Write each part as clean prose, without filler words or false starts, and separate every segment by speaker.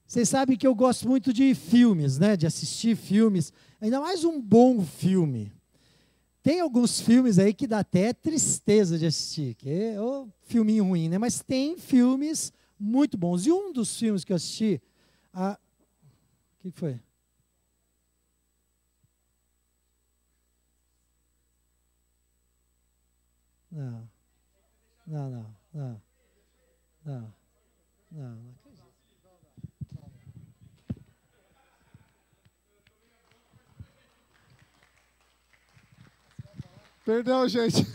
Speaker 1: Vocês sabem que eu gosto muito de filmes, né? De assistir filmes, ainda mais um bom filme. Tem alguns filmes aí que dá até tristeza de assistir, que é um filminho ruim, né? Mas tem filmes muito bons. E um dos filmes que eu assisti, o que foi? Não, não, não, não, não, não.
Speaker 2: Perdão, gente.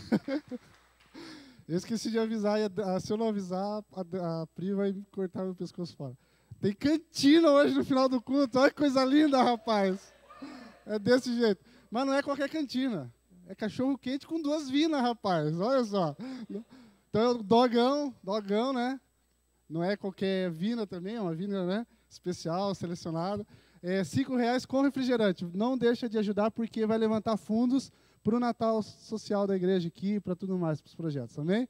Speaker 2: Eu esqueci de avisar. Se eu não avisar, a Pri vai cortar meu pescoço fora. Tem cantina hoje no final do culto. Olha que coisa linda, rapaz. É desse jeito. Mas não é qualquer cantina. É cachorro quente com 2 vinas, rapaz. Olha só. Então é o dogão, né? Não é qualquer vina também, é uma vina, né? Especial, selecionada. É R$5 com refrigerante. Não deixa de ajudar porque vai levantar fundos para o Natal social da igreja aqui, para tudo mais, para os projetos. Amém?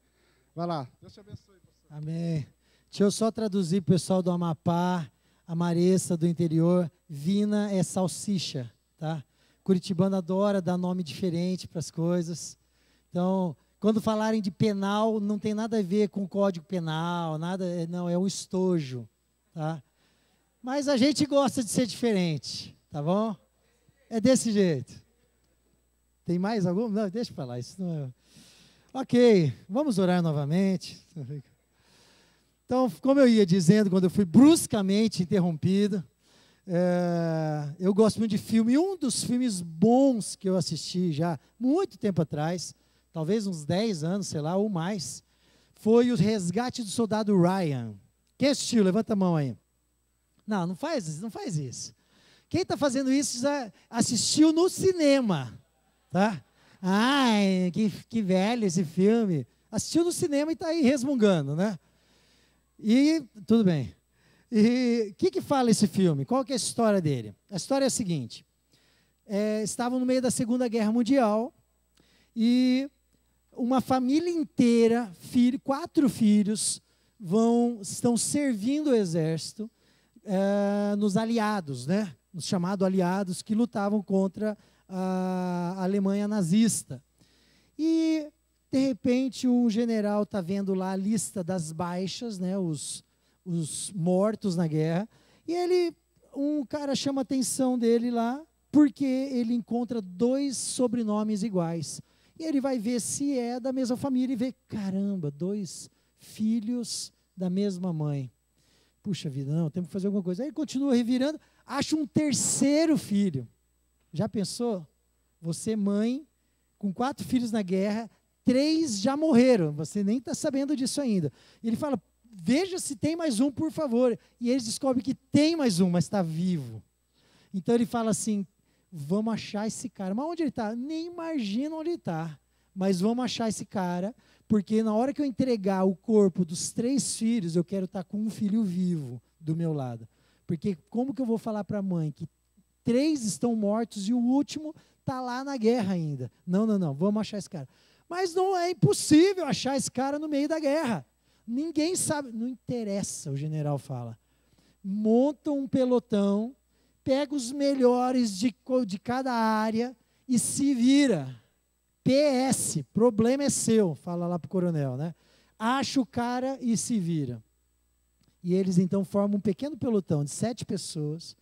Speaker 2: Vai lá. Deus te abençoe, pastor.
Speaker 1: Amém. Deixa eu só traduzir para o pessoal do Amapá, a Maressa do interior. Vina é salsicha, tá? Curitibano adora dar nome diferente para as coisas. Então, quando falarem de penal, não tem nada a ver com o Código Penal, nada, não, é um estojo, tá? Mas a gente gosta de ser diferente, tá bom? É desse jeito. Tem mais algum? Não, deixa para lá, isso não é... Ok, vamos orar novamente. Então, como eu ia dizendo, quando eu fui bruscamente interrompido, eu gosto muito de filme, e um dos filmes bons que eu assisti já muito tempo atrás, talvez uns 10 anos, sei lá, ou mais, foi O Resgate do Soldado Ryan. Quem assistiu? Levanta a mão aí. Não faz isso. Quem está fazendo isso já assistiu no cinema, tá? Ai, que velho esse filme. Assistiu no cinema e está aí resmungando, né? E, tudo bem. E o que fala esse filme? Qual que é a história dele? A história é a seguinte. Estavam no meio da Segunda Guerra Mundial e uma família inteira, 4 filhos, estão servindo o exército nos aliados, né? Nos chamados aliados que lutavam contra a Alemanha nazista. E, de repente, um general está vendo lá a lista das baixas, né? Os mortos na guerra, e um cara chama a atenção dele lá, porque ele encontra 2 sobrenomes iguais. E ele vai ver se é da mesma família e vê, caramba, 2 filhos da mesma mãe. Puxa vida, não, temos que fazer alguma coisa. Aí ele continua revirando, acha um 3º filho. Já pensou? Você, mãe, com 4 filhos na guerra, 3 já morreram, você nem está sabendo disso ainda. Ele fala, veja se tem mais um, por favor. E eles descobrem que tem mais um, mas está vivo. Então ele fala assim, vamos achar esse cara. Mas onde ele está? Nem imagino onde ele está. Mas vamos achar esse cara, porque na hora que eu entregar o corpo dos 3 filhos, eu quero estar com um filho vivo do meu lado. Porque como que eu vou falar para a mãe que 3 estão mortos e o último está lá na guerra ainda? Não, vamos achar esse cara. Mas não é impossível achar esse cara no meio da guerra. Ninguém sabe, não interessa, o general fala. Monta um pelotão, pega os melhores de cada área e se vira. PS, problema é seu, fala lá para o coronel, né? Acha o cara e se vira. E eles então formam um pequeno pelotão de 7 pessoas,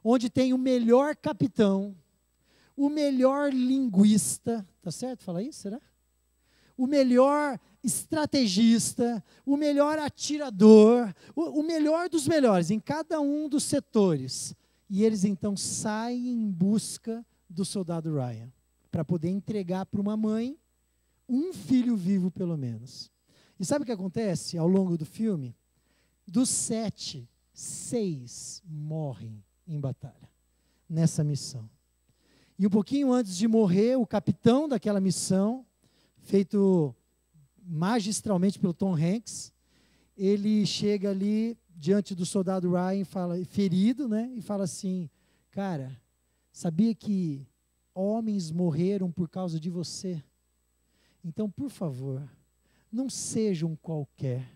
Speaker 1: onde tem o melhor capitão, o melhor linguista, tá certo falar isso, será? O melhor estrategista, o melhor atirador, o melhor dos melhores, em cada um dos setores. E eles então saem em busca do soldado Ryan, para poder entregar para uma mãe um filho vivo pelo menos. E sabe o que acontece ao longo do filme? Dos 7, 6 morrem em batalha, nessa missão. E um pouquinho antes de morrer, o capitão daquela missão, feito magistralmente pelo Tom Hanks, ele chega ali diante do soldado Ryan, ferido, né, e fala assim, cara, sabia que homens morreram por causa de você? Então, por favor, não seja um qualquer.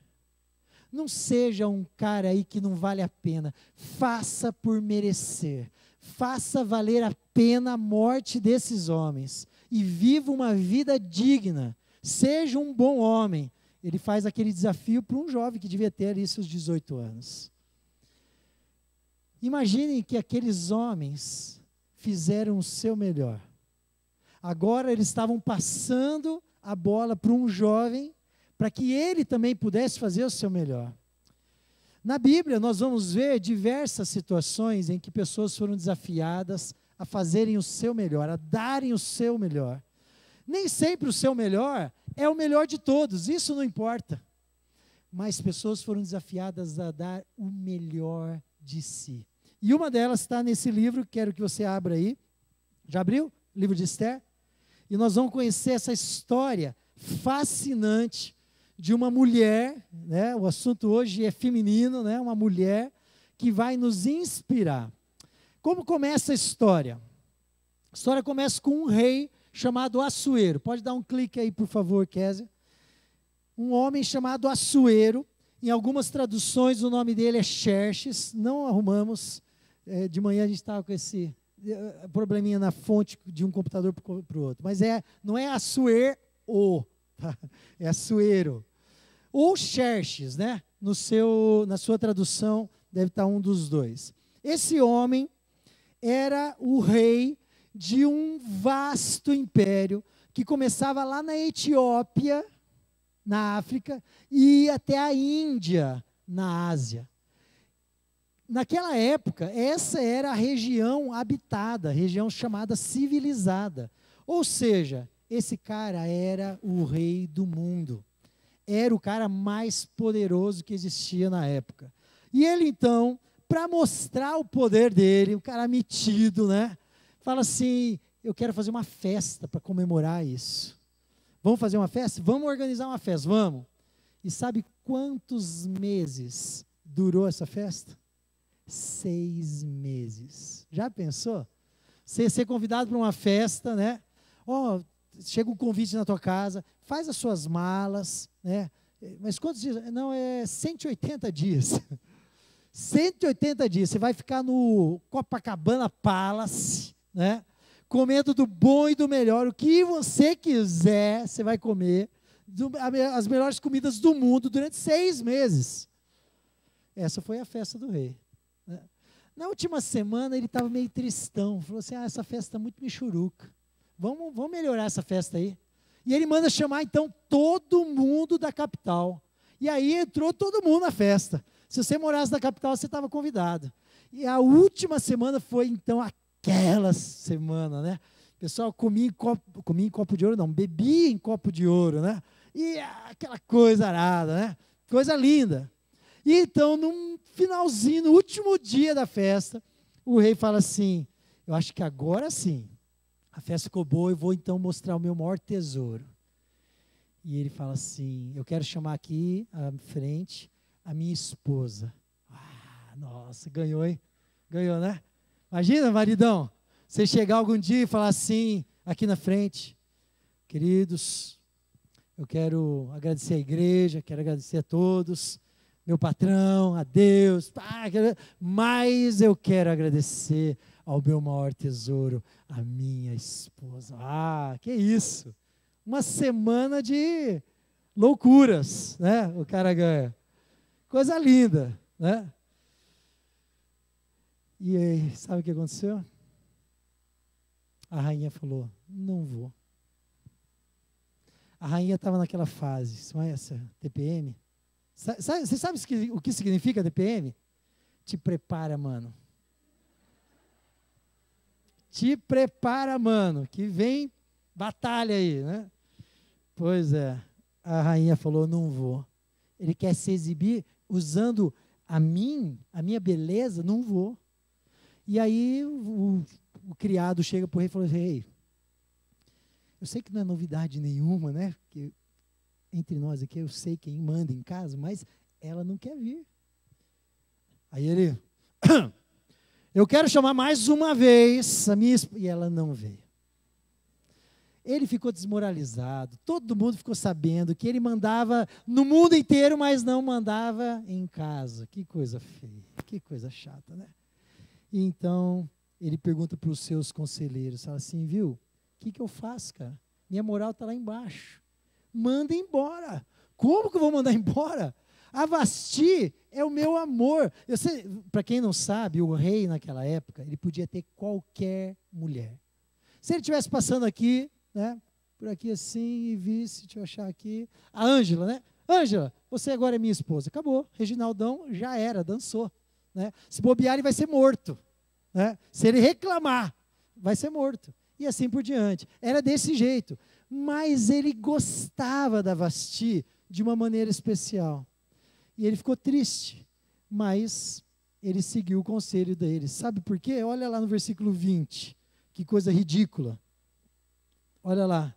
Speaker 1: Não seja um cara aí que não vale a pena. Faça por merecer. Faça valer a pena a morte desses homens. E viva uma vida digna. Seja um bom homem. Ele faz aquele desafio para um jovem que devia ter ali seus 18 anos. Imaginem que aqueles homens fizeram o seu melhor. Agora eles estavam passando a bola para um jovem, para que ele também pudesse fazer o seu melhor. Na Bíblia, nós vamos ver diversas situações em que pessoas foram desafiadas a fazerem o seu melhor, a darem o seu melhor. Nem sempre o seu melhor é o melhor de todos, isso não importa. Mas pessoas foram desafiadas a dar o melhor de si. E uma delas está nesse livro, quero que você abra aí. Já abriu? Livro de Esther? E nós vamos conhecer essa história fascinante de uma mulher, né? O assunto hoje é feminino, né? Uma mulher que vai nos inspirar. Como começa a história? A história começa com um rei chamado Assuero. Pode dar um clique aí, por favor, Kézia. Um homem chamado Assuero. Em algumas traduções o nome dele é Xerxes. Não arrumamos. De manhã a gente estava com esse probleminha na fonte de um computador para o outro. Mas não é Assuero, tá? É Assuero. Ou Xerxes, né? Na sua tradução deve estar um dos dois. Esse homem era o rei de um vasto império que começava lá na Etiópia, na África, e ia até a Índia, na Ásia. Naquela época, essa era a região habitada, região chamada civilizada. Ou seja, esse cara era o rei do mundo. Era o cara mais poderoso que existia na época. E ele, então, para mostrar o poder dele, o cara metido, né? Fala assim, eu quero fazer uma festa para comemorar isso. Vamos fazer uma festa? Vamos organizar uma festa, vamos. E sabe quantos meses durou essa festa? 6 meses. Já pensou? Você ser convidado para uma festa, né? Chega um convite na tua casa, faz as suas malas, né? Mas quantos dias? Não, é 180 dias. 180 dias. Você vai ficar no Copacabana Palace, né? Comendo do bom e do melhor. O que você quiser, você vai comer. As melhores comidas do mundo durante 6 meses. Essa foi a festa do rei. Na última semana ele estava meio tristão, falou assim, essa festa está muito michuruca, vamos melhorar essa festa aí. E ele manda chamar então todo mundo da capital, e aí entrou todo mundo na festa. Se você morasse na capital, você estava convidado. E a última semana foi então aquela semana, né? O pessoal comia em copo de ouro, não, bebia em copo de ouro, né? E aquela coisa arada, né? Coisa linda. E então, no finalzinho, no último dia da festa, o rei fala assim, eu acho que agora sim, a festa ficou boa, eu vou então mostrar o meu maior tesouro. E ele fala assim, eu quero chamar aqui à frente a minha esposa. Nossa, ganhou, hein? Ganhou, né? Imagina, maridão, você chegar algum dia e falar assim, aqui na frente, queridos, eu quero agradecer a igreja, quero agradecer a todos, meu patrão, a Deus, mas eu quero agradecer ao meu maior tesouro, a minha esposa. Que isso! Uma semana de loucuras, né? O cara ganha. Coisa linda, né? E aí, sabe o que aconteceu? A rainha falou, não vou. A rainha estava naquela fase, não é essa TPM? Você sabe o que significa TPM? Te prepara, mano. Te prepara, mano, que vem batalha aí, né? Pois é, a rainha falou, não vou. Ele quer se exibir usando a minha beleza, não vou. E aí o criado chega para o rei e fala, rei, eu sei que não é novidade nenhuma, né? Que entre nós aqui, eu sei quem manda em casa, mas ela não quer vir. Aí ele, eu quero chamar mais uma vez a minha esposa, e ela não veio. Ele ficou desmoralizado, todo mundo ficou sabendo que ele mandava no mundo inteiro, mas não mandava em casa. Que coisa feia, que coisa chata, né? E então, ele pergunta para os seus conselheiros, fala assim, viu, o que eu faço, cara? Minha moral está lá embaixo. Manda embora. Como que eu vou mandar embora? A Vasti é o meu amor. Para quem não sabe, o rei naquela época, ele podia ter qualquer mulher. Se ele estivesse passando aqui, né, por aqui assim, e visse, deixa eu achar aqui, a Ângela, né? Ângela, você agora é minha esposa. Acabou. Reginaldão já era, dançou. Né? Se bobear, ele vai ser morto. Né? Se ele reclamar, vai ser morto. E assim por diante. Era desse jeito. Mas ele gostava da Vasti de uma maneira especial. E ele ficou triste, mas ele seguiu o conselho dele. Sabe por quê? Olha lá no versículo 20, que coisa ridícula. Olha lá,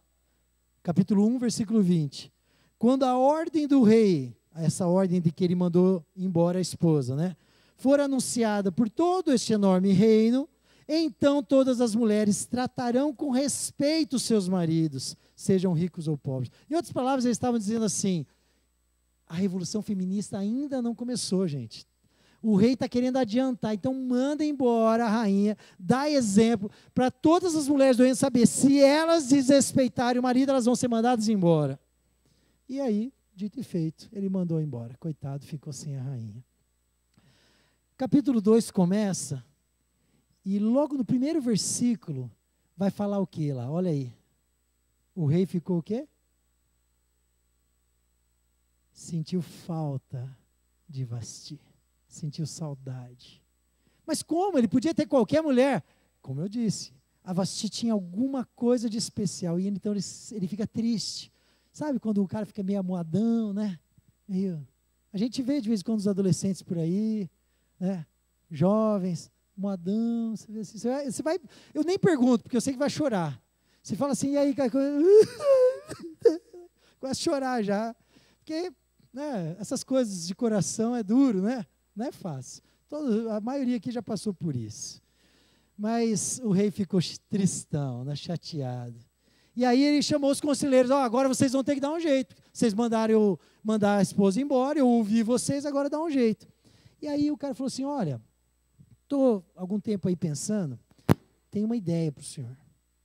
Speaker 1: capítulo 1, versículo 20. Quando a ordem do rei, essa ordem de que ele mandou embora a esposa, né, for anunciada por todo este enorme reino, então todas as mulheres tratarão com respeito os seus maridos, sejam ricos ou pobres. Em outras palavras, eles estavam dizendo assim, a revolução feminista ainda não começou, gente. O rei está querendo adiantar, então manda embora a rainha, dá exemplo para todas as mulheres do reino saber, se elas desrespeitarem o marido, elas vão ser mandadas embora. E aí, dito e feito, ele mandou embora. Coitado, ficou sem a rainha. Capítulo 2 começa, e logo no primeiro versículo, vai falar o que lá? Olha aí. O rei ficou o quê? Sentiu falta de Vasti. Sentiu saudade. Mas como? Ele podia ter qualquer mulher. Como eu disse, a Vasti tinha alguma coisa de especial. E então ele fica triste. Sabe quando o cara fica meio amuadão, né? A gente vê de vez em quando os adolescentes por aí, né? Jovens, moadão. Você vai, eu nem pergunto, porque eu sei que vai chorar. Você fala assim, e aí, cara? Começa a chorar já. Porque, né, essas coisas de coração é duro, né? Não é fácil. A maioria aqui já passou por isso. Mas o rei ficou tristão, né, chateado. E aí ele chamou os conselheiros, agora vocês vão ter que dar um jeito. Vocês mandaram eu mandar a esposa embora, eu ouvi vocês, agora dá um jeito. E aí o cara falou assim, olha, estou algum tempo aí pensando, tenho uma ideia para o senhor.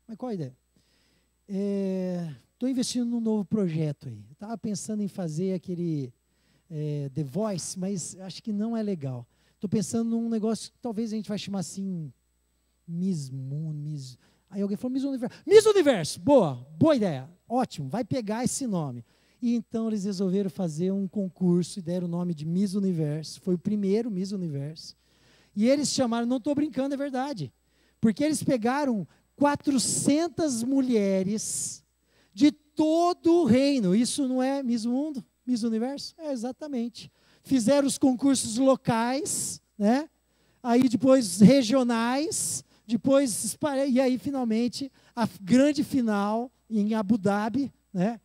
Speaker 1: Mas qual a ideia? Estou investindo num novo projeto aí. Estava pensando em fazer aquele The Voice, mas acho que não é legal. Estou pensando num negócio que talvez a gente vai chamar assim, Miss Moon, Miss... Aí alguém falou Miss Universo. Miss Universo, boa ideia, ótimo, vai pegar esse nome. E então eles resolveram fazer um concurso e deram o nome de Miss Universo. Foi o primeiro Miss Universo. E eles chamaram, não estou brincando, é verdade, porque eles pegaram 400 mulheres de todo o reino. Isso não é Miss Mundo, Miss Universo? É, exatamente. Fizeram os concursos locais, né? Aí depois regionais, depois, e aí finalmente a grande final em Abu Dhabi, né?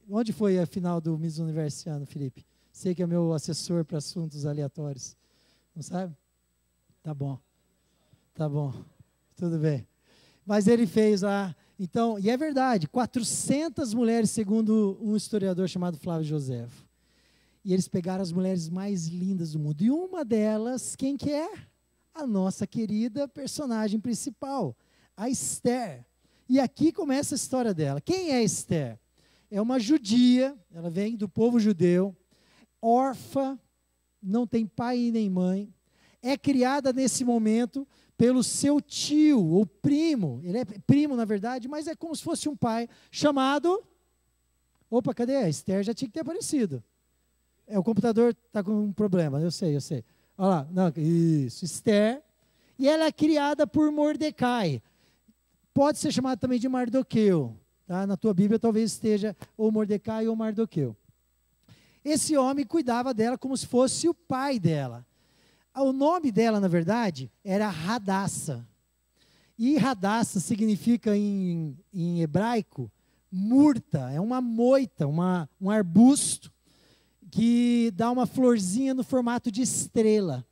Speaker 1: Onde foi a final do Miss Universo esse ano, Felipe? Sei que é meu assessor para assuntos aleatórios. Não sabe? Tá bom, tudo bem. Mas ele fez lá, então, e é verdade, 400 mulheres, segundo um historiador chamado Flávio Joséfo. E eles pegaram as mulheres mais lindas do mundo. E uma delas, quem que é? A nossa querida personagem principal, a Esther. E aqui começa a história dela. Quem é Esther? É uma judia, ela vem do povo judeu, órfã, não tem pai nem mãe, é criada nesse momento pelo seu tio, ou primo, ele é primo na verdade, mas é como se fosse um pai, chamado, opa, cadê? A Esther já tinha que ter aparecido. O computador está com um problema, eu sei. Olha lá, não, isso, Esther, e ela é criada por Mordecai. Pode ser chamada também de Mardoqueu, tá? Na tua Bíblia talvez esteja ou Mordecai ou Mardoqueu. Esse homem cuidava dela como se fosse o pai dela. O nome dela, na verdade, era Radassa. E Radassa significa em hebraico, murta, é uma moita, um arbusto, que dá uma florzinha no formato de estrela.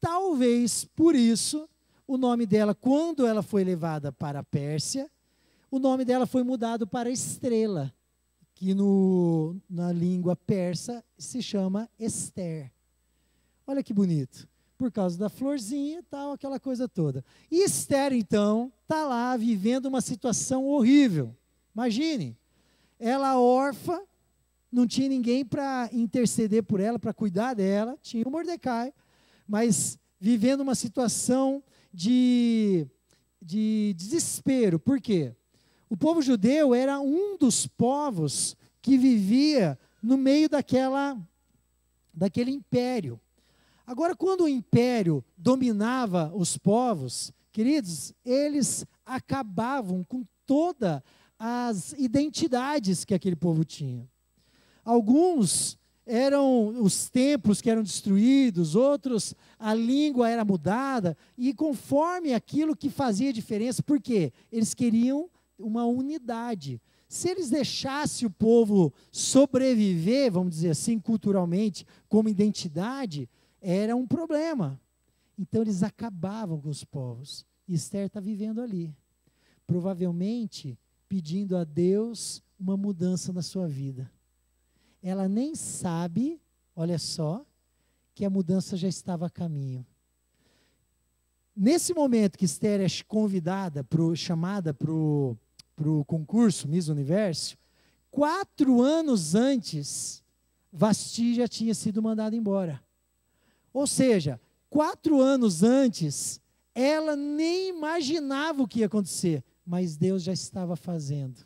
Speaker 1: Talvez, por isso, o nome dela, quando ela foi levada para a Pérsia, o nome dela foi mudado para Estrela, que na língua persa se chama Esther. Olha que bonito. Por causa da florzinha e tal, aquela coisa toda. E Esther, então, está lá vivendo uma situação horrível. Imagine, ela órfã, não tinha ninguém para interceder por ela, para cuidar dela, tinha o Mordecai, mas vivendo uma situação de desespero. Por quê? O povo judeu era um dos povos que vivia no meio daquele império. Agora, quando o império dominava os povos, queridos, eles acabavam com todas as identidades que aquele povo tinha. Alguns eram os templos que eram destruídos, outros a língua era mudada, e conforme aquilo que fazia diferença, por quê? Eles queriam uma unidade. Se eles deixassem o povo sobreviver, vamos dizer assim, culturalmente, como identidade, era um problema. Então eles acabavam com os povos. E Esther está vivendo ali, provavelmente pedindo a Deus uma mudança na sua vida. Ela nem sabe, olha só, que a mudança já estava a caminho. Nesse momento que Esther é chamada para o concurso Miss Universo, 4 anos antes, Vasti já tinha sido mandada embora. Ou seja, 4 anos antes, ela nem imaginava o que ia acontecer, mas Deus já estava fazendo.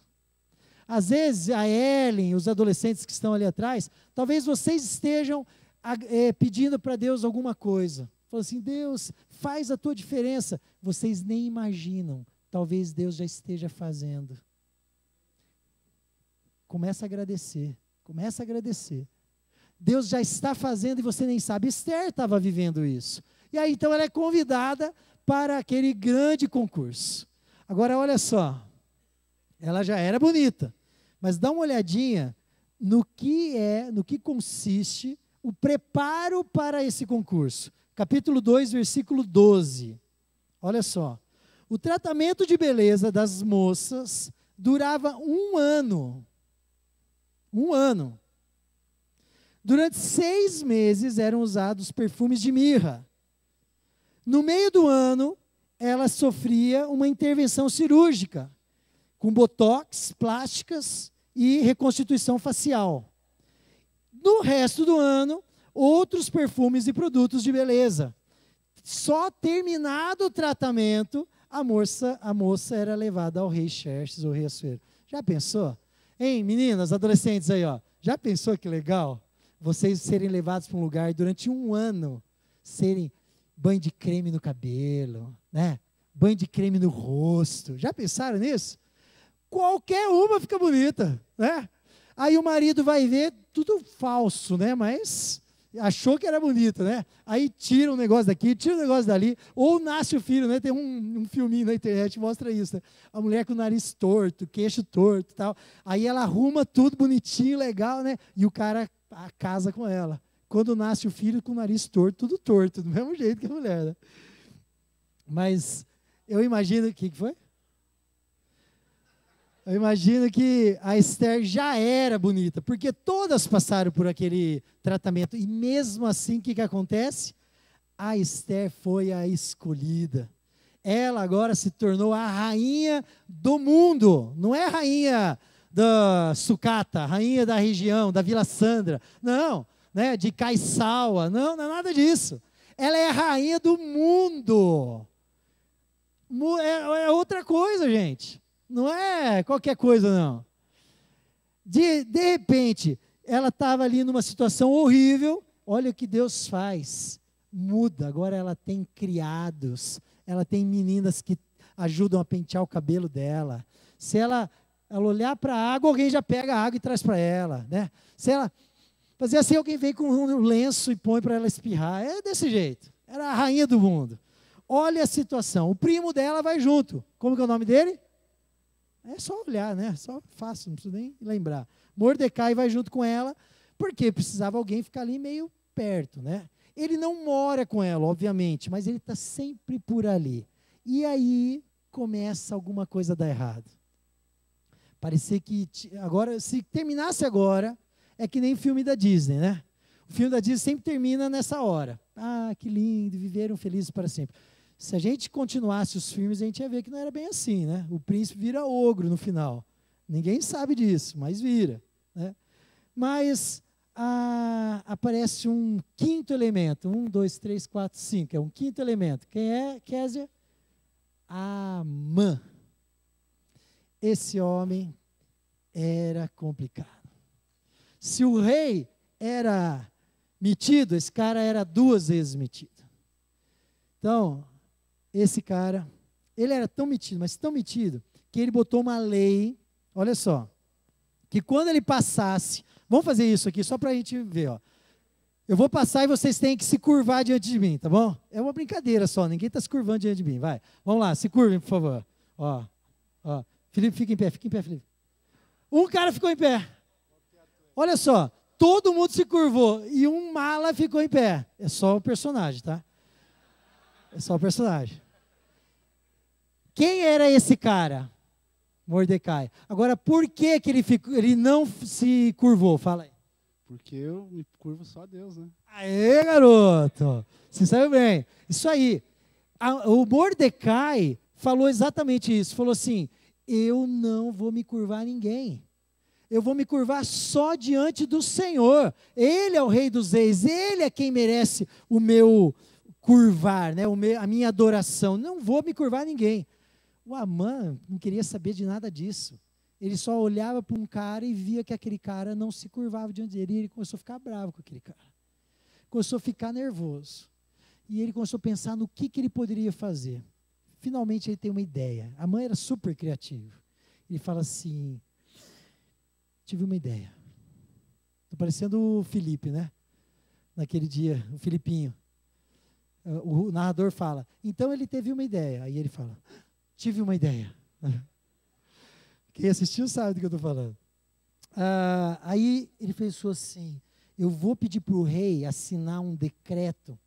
Speaker 1: Às vezes, a Ellen, os adolescentes que estão ali atrás, talvez vocês estejam pedindo para Deus alguma coisa. Falando assim, Deus, faz a tua diferença. Vocês nem imaginam, talvez Deus já esteja fazendo. Começa a agradecer, começa a agradecer. Deus já está fazendo e você nem sabe. Esther estava vivendo isso. E aí, então, ela é convidada para aquele grande concurso. Agora, olha só. Ela já era bonita. Mas dá uma olhadinha no que consiste o preparo para esse concurso. Capítulo 2, versículo 12. Olha só. O tratamento de beleza das moças durava 1 ano. 1 ano. Durante 6 meses eram usados perfumes de mirra. No meio do ano, ela sofria uma intervenção cirúrgica, com botox, plásticas e reconstituição facial. No resto do ano, outros perfumes e produtos de beleza. Só terminado o tratamento, a moça era levada ao rei Xerxes, ou rei Assuero. Já pensou? Hein, meninas, adolescentes aí, ó. Já pensou que legal? Vocês serem levados para um lugar e durante 1 ano serem banho de creme no cabelo, né? Banho de creme no rosto. Já pensaram nisso? Qualquer uma fica bonita, né? Aí o marido vai ver tudo falso, né? Mas achou que era bonita, né? Aí tira um negócio daqui, tira um negócio dali, ou nasce o filho, né? Tem um filminho na internet que mostra isso, né? A mulher com o nariz torto, queixo torto e tal. Aí ela arruma tudo bonitinho, legal, né? E o cara casa com ela. Quando nasce o filho com o nariz torto, tudo torto, do mesmo jeito que a mulher, né? Mas eu imagino, o que foi? Eu imagino que a Esther já era bonita, porque todas passaram por aquele tratamento. E mesmo assim, o que acontece? A Esther foi a escolhida. Ela agora se tornou a rainha do mundo. Não é a rainha da sucata, rainha da região, da Vila Sandra. Não, né, de Caiçaua. Não, não é nada disso. Ela é a rainha do mundo. É outra coisa, gente. Não é qualquer coisa, não. De repente, ela estava ali numa situação horrível. Olha o que Deus faz. Muda. Agora ela tem criados. Ela tem meninas que ajudam a pentear o cabelo dela. Se ela olhar para a água, alguém já pega a água e traz para ela, né? Se ela fazer assim, alguém vem com um lenço e põe para ela espirrar. É desse jeito. Era a rainha do mundo. Olha a situação. O primo dela vai junto. Como que é o nome dele? É só olhar, né? Só fácil, não preciso nem lembrar. Mordecai vai junto com ela, porque precisava alguém ficar ali meio perto, né? Ele não mora com ela, obviamente, mas ele está sempre por ali. E aí começa alguma coisa a dar errado. Parecia que, agora, se terminasse agora, é que nem filme da Disney, né? O filme da Disney sempre termina nessa hora. Ah, que lindo, viveram felizes para sempre. Se a gente continuasse os filmes, a gente ia ver que não era bem assim, né? O príncipe vira ogro no final. Ninguém sabe disso, mas vira, né? Mas aparece um quinto elemento. 1, 2, 3, 4, 5. É um quinto elemento. Quem é, Kézia? Amã. Esse homem era complicado. Se o rei era metido, esse cara era 2 vezes metido. Então, esse cara, ele era tão metido, mas tão metido, que ele botou uma lei, olha só, que quando ele passasse, vamos fazer isso aqui só para a gente ver, ó. Eu vou passar e vocês têm que se curvar diante de mim, tá bom? É uma brincadeira só, ninguém está se curvando diante de mim, vai. Vamos lá, se curvem, por favor. Ó. Felipe, fica em pé, Felipe. Um cara ficou em pé. Olha só, todo mundo se curvou e um mala ficou em pé. É só o personagem, tá? É só o personagem. Quem era esse cara? Mordecai. Agora, por que ele não se curvou? Fala aí.
Speaker 2: Porque eu me curvo só a Deus, né?
Speaker 1: Aê, garoto! Você sabe bem. Isso aí. O Mordecai falou exatamente isso. Falou assim, eu não vou me curvar a ninguém. Eu vou me curvar só diante do Senhor. Ele é o Rei dos Reis. Ele é quem merece o meu curvar, né? A minha adoração. Não vou me curvar a ninguém. O Amã não queria saber de nada disso. Ele só olhava para um cara e via que aquele cara não se curvava diante dele. E ele começou a ficar bravo com aquele cara. Começou a ficar nervoso. E ele começou a pensar no que ele poderia fazer. Finalmente ele tem uma ideia. Amã era super criativo. Ele fala assim, tive uma ideia. Estou parecendo o Felipe, né? Naquele dia, o Filipinho. O narrador fala, então ele teve uma ideia. Aí ele fala, tive uma ideia. Quem assistiu sabe do que eu estou falando. Aí ele pensou assim, eu vou pedir para o rei assinar um decreto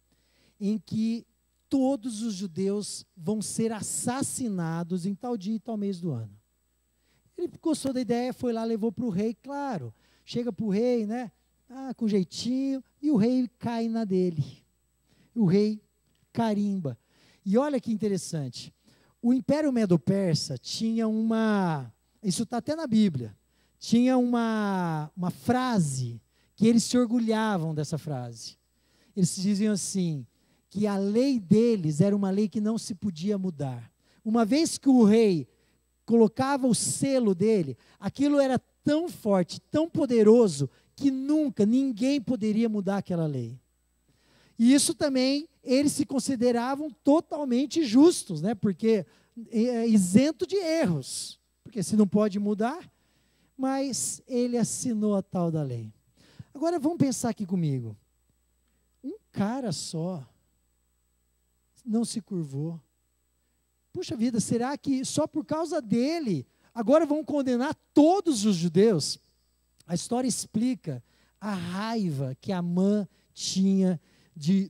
Speaker 1: em que todos os judeus vão ser assassinados em tal dia e tal mês do ano. Ele gostou da ideia, foi lá, levou para o rei, claro. Chega para o rei, né? Com jeitinho, e o rei cai na dele. O rei carimba. E olha que interessante. O Império Medo-Persa tinha isso está até na Bíblia, tinha uma frase, que eles se orgulhavam dessa frase. Eles diziam assim, que a lei deles era uma lei que não se podia mudar. Uma vez que o rei colocava o selo dele, aquilo era tão forte, tão poderoso, que nunca ninguém poderia mudar aquela lei. E isso também, eles se consideravam totalmente justos, né? Porque isento de erros, porque se não pode mudar, mas ele assinou a tal da lei. Agora vamos pensar aqui comigo, um cara só não se curvou. Puxa vida, será que só por causa dele, agora vão condenar todos os judeus? A história explica a raiva que Amã tinha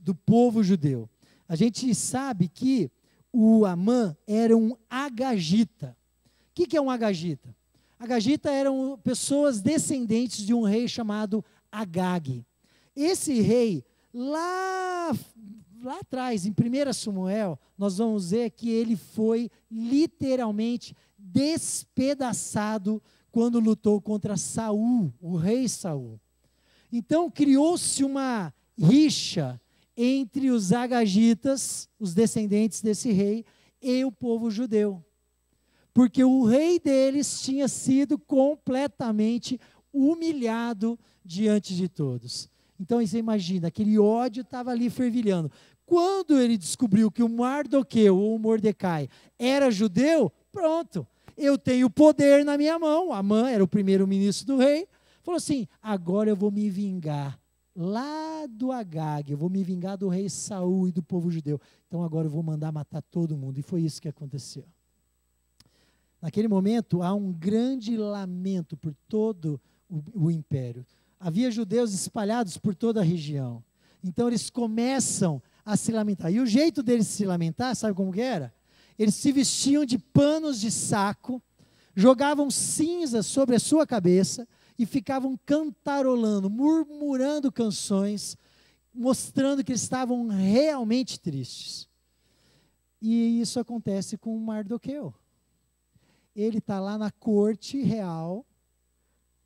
Speaker 1: do povo judeu. A gente sabe que o Amã era um agagita. O que é um agagita? Agagita eram pessoas descendentes de um rei chamado Agag. Esse rei, lá atrás, em 1 Samuel, nós vamos ver que ele foi literalmente despedaçado quando lutou contra Saul, o rei Saul. Então criou-se uma rixa entre os agagitas, os descendentes desse rei, e o povo judeu. Porque o rei deles tinha sido completamente humilhado diante de todos. Então você imagina, aquele ódio estava ali fervilhando. Quando ele descobriu que o Mardoqueu, ou o Mordecai, era judeu, pronto, eu tenho poder na minha mão. Amã era o primeiro-ministro do rei. Falou assim, agora eu vou me vingar lá do Agag, eu vou me vingar do rei Saul e do povo judeu. Então agora eu vou mandar matar todo mundo. E foi isso que aconteceu. Naquele momento, há um grande lamento por todo o império. Havia judeus espalhados por toda a região. Então eles começam a se lamentar. E o jeito deles se lamentar, sabe como que era? Eles se vestiam de panos de saco, jogavam cinzas sobre a sua cabeça e ficavam cantarolando, murmurando canções, mostrando que eles estavam realmente tristes. E isso acontece com Mardoqueu. Ele está lá na corte real.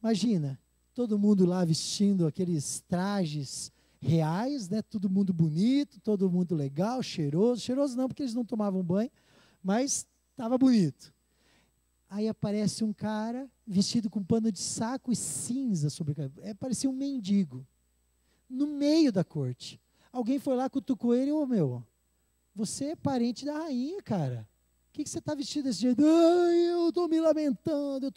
Speaker 1: Imagina, todo mundo lá vestindo aqueles trajes reais, né? Todo mundo bonito, todo mundo legal, cheiroso. Cheiroso não, porque eles não tomavam banho, mas estava bonito. Aí aparece um cara vestido com pano de saco e cinza sobre a cabeça. Parecia um mendigo. No meio da corte. Alguém foi lá, cutucou ele, você é parente da rainha, cara. Por que você está vestido desse jeito? Ai, eu estou me lamentando.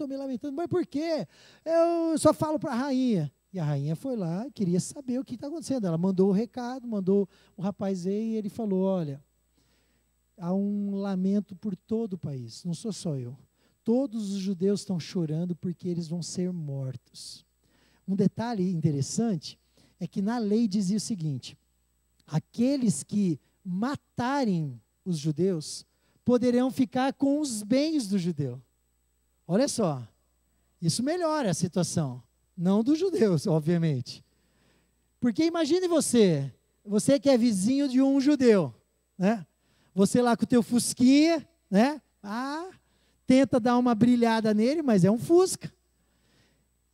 Speaker 1: Mas por quê? Eu só falo para a rainha. E a rainha foi lá e queria saber o que está acontecendo. Ela mandou o recado, mandou o rapaz ir e ele falou, olha, há um lamento por todo o país, não sou só eu. Todos os judeus estão chorando porque eles vão ser mortos. Um detalhe interessante é que na lei dizia o seguinte, aqueles que matarem os judeus poderão ficar com os bens do judeu. Olha só, isso melhora a situação, não dos judeus, obviamente. Porque imagine você que é vizinho de um judeu, né? Você lá com o teu fusquinha, né? Tenta dar uma brilhada nele, mas é um Fusca.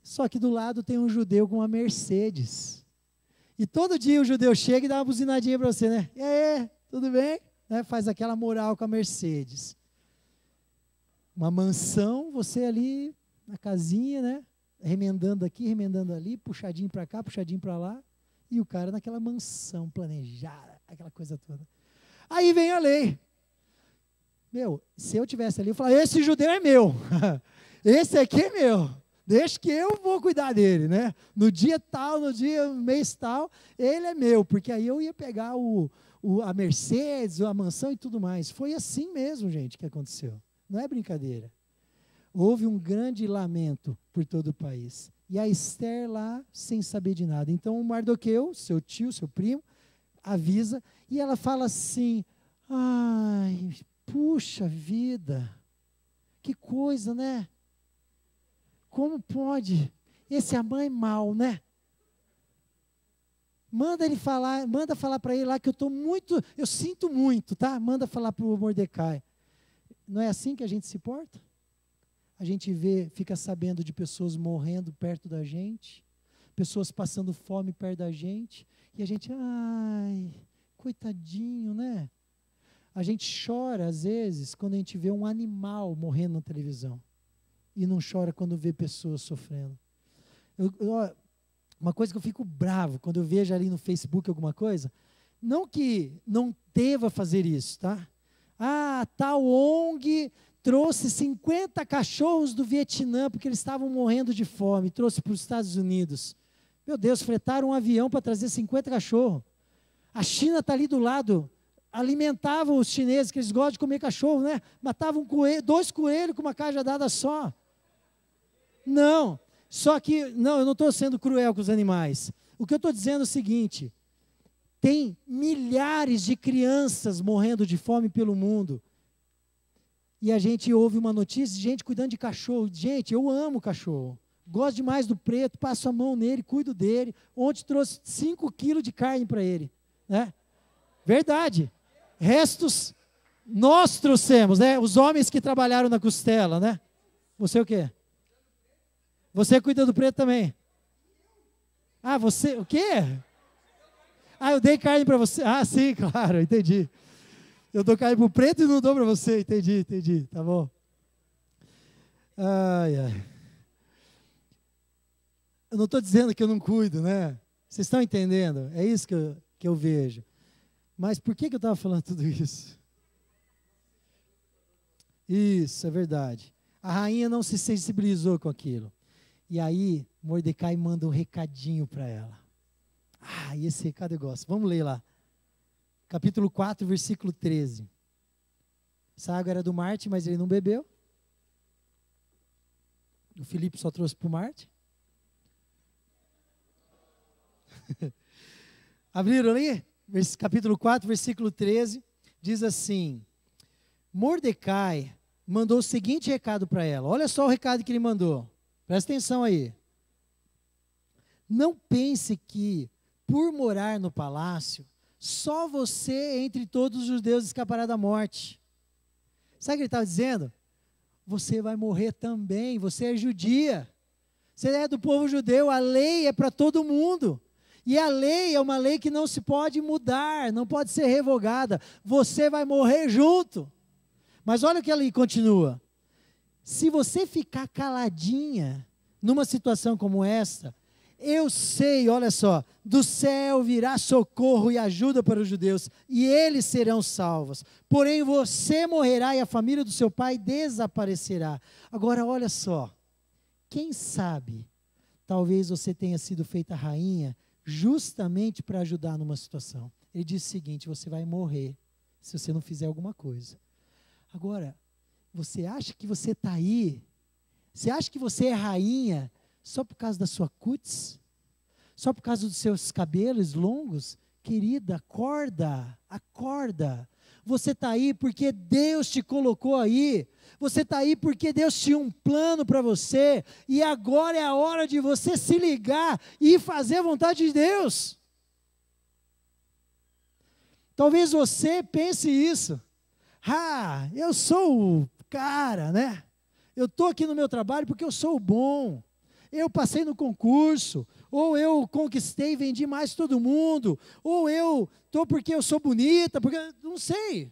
Speaker 1: Só que do lado tem um judeu com uma Mercedes. E todo dia o judeu chega e dá uma buzinadinha para você, né? E aí, tudo bem? Né? Faz aquela moral com a Mercedes. Uma mansão, você ali na casinha, né? Remendando aqui, remendando ali, puxadinho para cá, puxadinho para lá. E o cara naquela mansão planejada, aquela coisa toda. Aí vem a lei. Se eu tivesse ali, eu falaria, esse judeu é meu. Esse aqui é meu. Deixa que eu vou cuidar dele, né? No dia tal, no mês tal, ele é meu. Porque aí eu ia pegar a Mercedes, a mansão e tudo mais. Foi assim mesmo, gente, que aconteceu. Não é brincadeira. Houve um grande lamento por todo o país. E a Esther lá, sem saber de nada. Então o Mardoqueu, seu tio, seu primo, avisa. E ela fala assim, ai, puxa vida, que coisa, né? Como pode? Esse Amã é mau, né? Manda falar para ele lá que eu sinto muito, tá? Manda falar para o Mordecai. Não é assim que a gente se porta? A gente fica sabendo de pessoas morrendo perto da gente, pessoas passando fome perto da gente, e a gente, ai, coitadinho, né? A gente chora, às vezes, quando a gente vê um animal morrendo na televisão. E não chora quando vê pessoas sofrendo. Uma coisa que eu fico bravo, quando eu vejo ali no Facebook alguma coisa, não que não deva fazer isso, tá? Tal ONG trouxe 50 cachorros do Vietnã, porque eles estavam morrendo de fome, trouxe para os Estados Unidos. Meu Deus, fretaram um avião para trazer 50 cachorros. A China está ali do lado, alimentavam os chineses, que eles gostam de comer cachorro, né? Matavam 2 coelhos com uma cajadada só. Não, eu não estou sendo cruel com os animais. O que eu estou dizendo é o seguinte, tem milhares de crianças morrendo de fome pelo mundo. E a gente ouve uma notícia de gente cuidando de cachorro. Gente, eu amo cachorro. Gosto demais do preto, passo a mão nele, cuido dele. Ontem trouxe 5 quilos de carne para ele. Né? Verdade. Restos nós trouxemos, né? Os homens que trabalharam na costela, né? Você o quê? Você cuida do preto também? Você, o quê? Eu dei carne para você. Sim, claro, entendi. Eu dou carne para o preto e não dou para você, entendi, tá bom. Eu não estou dizendo que eu não cuido, né? Vocês estão entendendo? É isso que eu vejo. Mas por que eu estava falando tudo isso? Isso, é verdade. A rainha não se sensibilizou com aquilo. E aí, Mordecai manda um recadinho para ela. E esse recado eu gosto. Vamos ler lá. Capítulo 4, versículo 13. Essa água era do Marte, mas ele não bebeu. O Felipe só trouxe para o Marte. Abriram ali? Capítulo 4, versículo 13. Diz assim: Mordecai mandou o seguinte recado para ela. Olha só o recado que ele mandou. Presta atenção aí. Não pense que, por morar no palácio, só você entre todos os judeus escapará da morte. Sabe o que ele estava dizendo? Você vai morrer também, você é judia. Você é do povo judeu, a lei é para todo mundo. E a lei é uma lei que não se pode mudar, não pode ser revogada. Você vai morrer junto. Mas olha o que ele continua. Se você ficar caladinha numa situação como essa, eu sei, olha só, do céu virá socorro e ajuda para os judeus, e eles serão salvos. Porém você morrerá e a família do seu pai desaparecerá. Agora olha só, quem sabe, talvez você tenha sido feita rainha justamente para ajudar numa situação. Ele diz o seguinte, você vai morrer se você não fizer alguma coisa. Agora, você acha que você está aí? Você acha que você é rainha só por causa da sua cutis? Só por causa dos seus cabelos longos? Querida, acorda, acorda. Você está aí porque Deus te colocou aí. Você está aí porque Deus tinha um plano para você. E agora é a hora de você se ligar e fazer a vontade de Deus. Talvez você pense isso. Ah, eu sou o cara, né? Eu estou aqui no meu trabalho porque eu sou o bom. Eu passei no concurso, ou eu conquistei e vendi mais que todo mundo, ou eu estou porque eu sou bonita, porque não sei.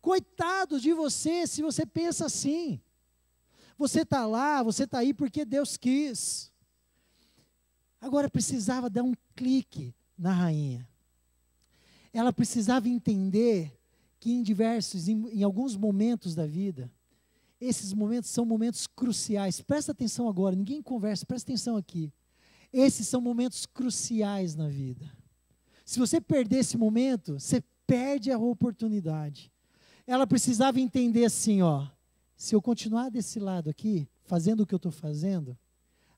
Speaker 1: Coitado de você se você pensa assim. Você está lá, você está aí porque Deus quis. Agora precisava dar um clique na rainha. Ela precisava entender que em alguns momentos da vida, esses momentos são momentos cruciais. Presta atenção agora, ninguém conversa, presta atenção aqui. Esses são momentos cruciais na vida. Se você perder esse momento, você perde a oportunidade. Ela precisava entender assim, ó, se eu continuar desse lado aqui, fazendo o que eu estou fazendo,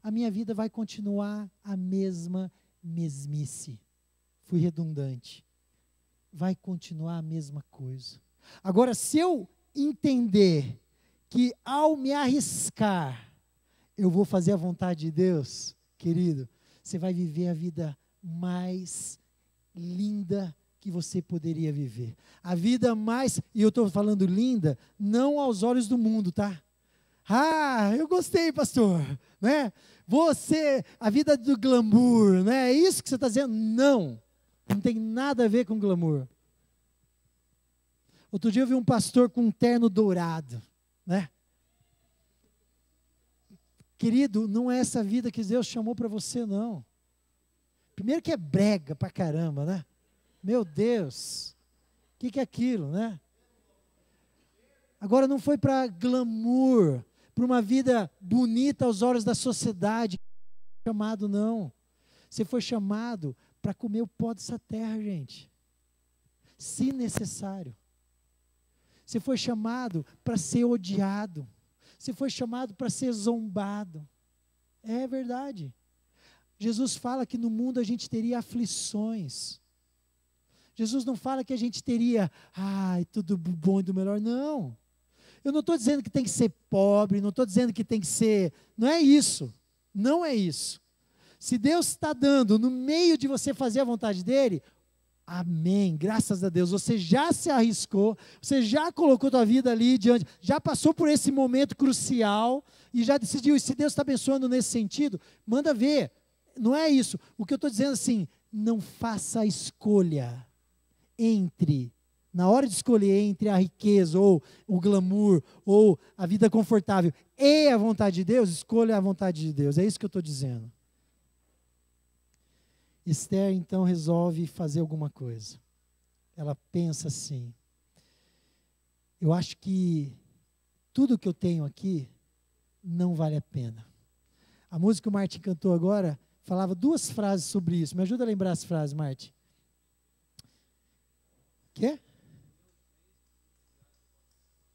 Speaker 1: a minha vida vai continuar a mesma mesmice. Fui redundante. Vai continuar a mesma coisa. Agora, se eu entender que ao me arriscar, eu vou fazer a vontade de Deus, querido, você vai viver a vida mais linda que você poderia viver. A vida mais, e eu estou falando linda, não aos olhos do mundo, tá? Ah, eu gostei, pastor, né? Você, a vida do glamour, né? É isso que você está dizendo? Não, não tem nada a ver com glamour. Outro dia eu vi um pastor com um terno dourado, né? Querido, não é essa vida que Deus chamou para você, não. Primeiro que é brega pra caramba, né? Meu Deus, o que é aquilo, né? Agora não foi para glamour, para uma vida bonita aos olhos da sociedade, chamado não. Você foi chamado para comer o pó dessa terra, gente. Se necessário. Você foi chamado para ser odiado. Você foi chamado para ser zombado. É verdade. Jesus fala que no mundo a gente teria aflições. Jesus não fala que a gente teria, tudo bom e do melhor. Não. Eu não estou dizendo que tem que ser pobre, não estou dizendo que tem que ser. Não é isso. Não é isso. Se Deus está dando no meio de você fazer a vontade dele, amém, graças a Deus, você já se arriscou, você já colocou tua vida ali diante, já passou por esse momento crucial e já decidiu, e se Deus está abençoando nesse sentido, manda ver, não é isso, o que eu estou dizendo assim, não faça a escolha na hora de escolher entre a riqueza ou o glamour ou a vida confortável e a vontade de Deus, escolha a vontade de Deus, é isso que eu estou dizendo. Esther, então, resolve fazer alguma coisa. Ela pensa assim, eu acho que tudo que eu tenho aqui não vale a pena. A música que o Martin cantou agora falava duas frases sobre isso. Me ajuda a lembrar as frases, Martin. Quê?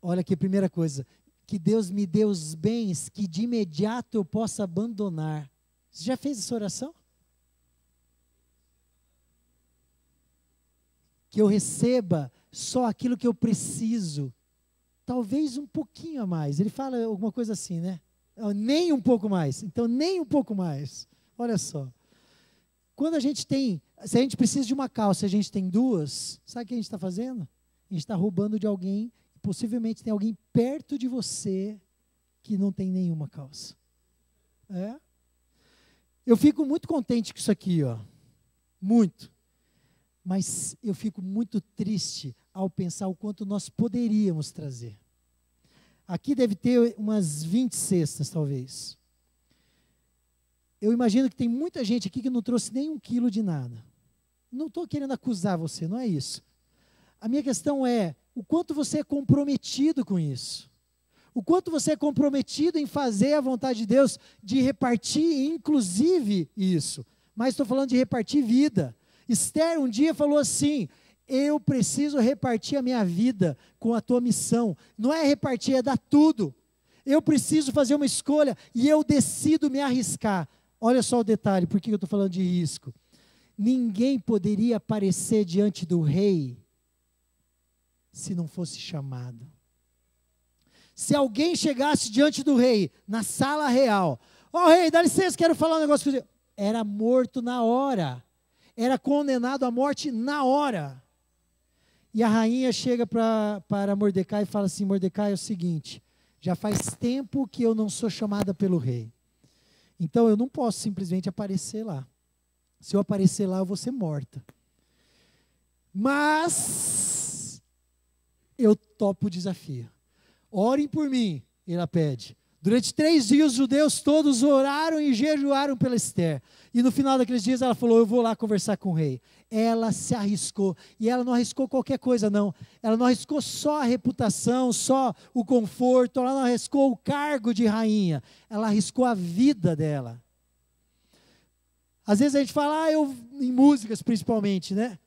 Speaker 1: Olha aqui, primeira coisa. Que Deus me dê os bens que de imediato eu possa abandonar. Você já fez essa oração? Que eu receba só aquilo que eu preciso talvez um pouquinho a mais. Ele fala alguma coisa assim, né? Nem um pouco mais. Então, nem um pouco mais. Olha só. Quando a gente tem, se a gente precisa de uma calça, a gente tem duas, sabe o que a gente está fazendo? A gente está roubando de alguém, possivelmente tem alguém perto de você que não tem nenhuma calça. Eu fico muito contente com isso aqui, ó. Muito. Mas eu fico muito triste ao pensar o quanto nós poderíamos trazer. Aqui deve ter umas 20 cestas, talvez. Eu imagino que tem muita gente aqui que não trouxe nem 1 quilo de nada. Não estou querendo acusar você, não é isso. A minha questão é, o quanto você é comprometido com isso. O quanto você é comprometido em fazer a vontade de Deus, de repartir, inclusive, isso. Mas estou falando de repartir vida. Esther um dia falou assim, eu preciso repartir a minha vida com a tua missão. Não é repartir, é dar tudo. Eu preciso fazer uma escolha e eu decido me arriscar. Olha só o detalhe, por que eu estou falando de risco? Ninguém poderia aparecer diante do rei se não fosse chamado. Se alguém chegasse diante do rei, na sala real, rei, dá licença, quero falar um negócio com você. Era morto na hora. Era condenado à morte na hora. E a rainha chega para Mordecai e fala assim, Mordecai, é o seguinte, já faz tempo que eu não sou chamada pelo rei. Então eu não posso simplesmente aparecer lá. Se eu aparecer lá, eu vou ser morta. Mas eu topo o desafio. Orem por mim, ela pede. Durante 3 dias, os judeus todos oraram e jejuaram pela Esther. E no final daqueles dias, ela falou, eu vou lá conversar com o rei. Ela se arriscou. E ela não arriscou qualquer coisa, não. Ela não arriscou só a reputação, só o conforto. Ela não arriscou o cargo de rainha. Ela arriscou a vida dela. Às vezes a gente fala, em músicas principalmente, né?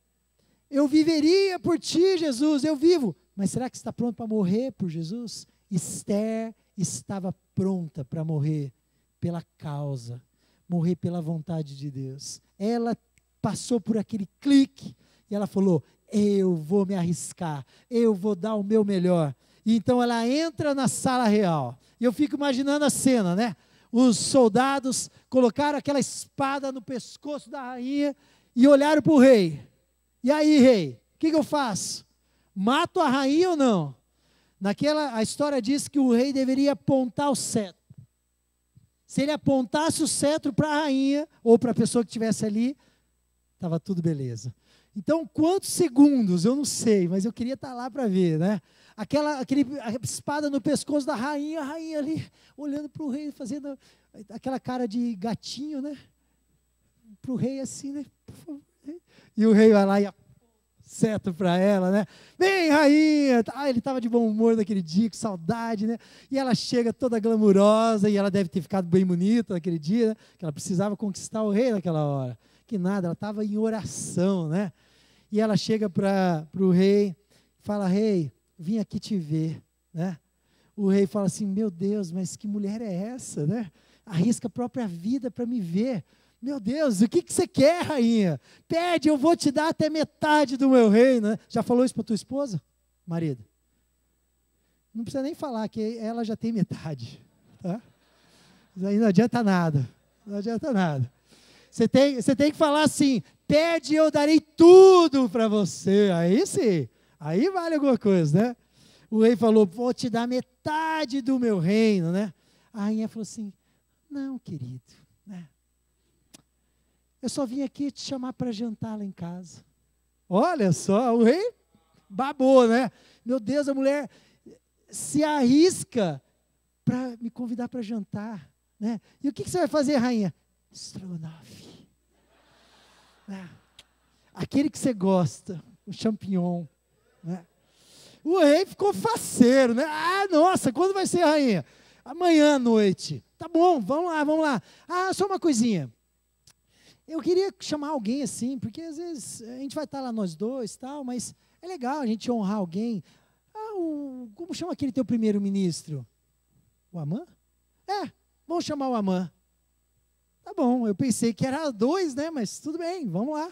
Speaker 1: Eu viveria por ti, Jesus, eu vivo. Mas será que você está pronto para morrer por Jesus? Esther estava pronta para morrer pela causa, morrer pela vontade de Deus. Ela passou por aquele clique e ela falou, eu vou me arriscar, eu vou dar o meu melhor. E então ela entra na sala real. E eu fico imaginando a cena, né? Os soldados colocaram aquela espada no pescoço da rainha e olharam para o rei. E aí, rei, o que eu faço? Mato a rainha ou não? A história diz que o rei deveria apontar o cetro. Se ele apontasse o cetro para a rainha, ou para a pessoa que estivesse ali, estava tudo beleza. Então, quantos segundos, eu não sei, mas eu queria estar lá para ver, né? A espada no pescoço da rainha, a rainha ali, olhando para o rei, fazendo aquela cara de gatinho, né? Para o rei assim, né? E o rei vai lá e cetro para ela, né? Vem, rainha! Ele estava de bom humor naquele dia, com saudade, né? E ela chega toda glamurosa, e ela deve ter ficado bem bonita naquele dia, né? Que ela precisava conquistar o rei naquela hora. Que nada, ela estava em oração, né? E ela chega para o rei, fala, rei, vim aqui te ver, né? O rei fala assim, meu Deus, mas que mulher é essa, né? Arrisca a própria vida para me ver. Meu Deus, o que você quer, rainha? Pede, eu vou te dar até metade do meu reino. Né? Já falou isso para tua esposa, marido? Não precisa nem falar, que ela já tem metade. Tá? Isso aí não adianta nada. Não adianta nada. Você tem que falar assim, pede, eu darei tudo para você. Aí sim, aí vale alguma coisa, né? O rei falou, vou te dar metade do meu reino, né? A rainha falou assim, não, querido, né? Eu só vim aqui te chamar para jantar lá em casa. Olha só, o rei babou, né? Meu Deus, a mulher se arrisca para me convidar para jantar, né? E o que você vai fazer, rainha? Estrogonofe. Aquele que você gosta, o champignon, né? O rei ficou faceiro, né? Nossa, quando vai ser, rainha? Amanhã à noite. Tá bom, vamos lá. Só uma coisinha. Eu queria chamar alguém assim, porque às vezes a gente vai estar lá nós dois, tal, mas é legal a gente honrar alguém. Como chama aquele teu primeiro-ministro? O Amã? Vamos chamar o Amã. Tá bom, eu pensei que era 2, né? Mas tudo bem, vamos lá.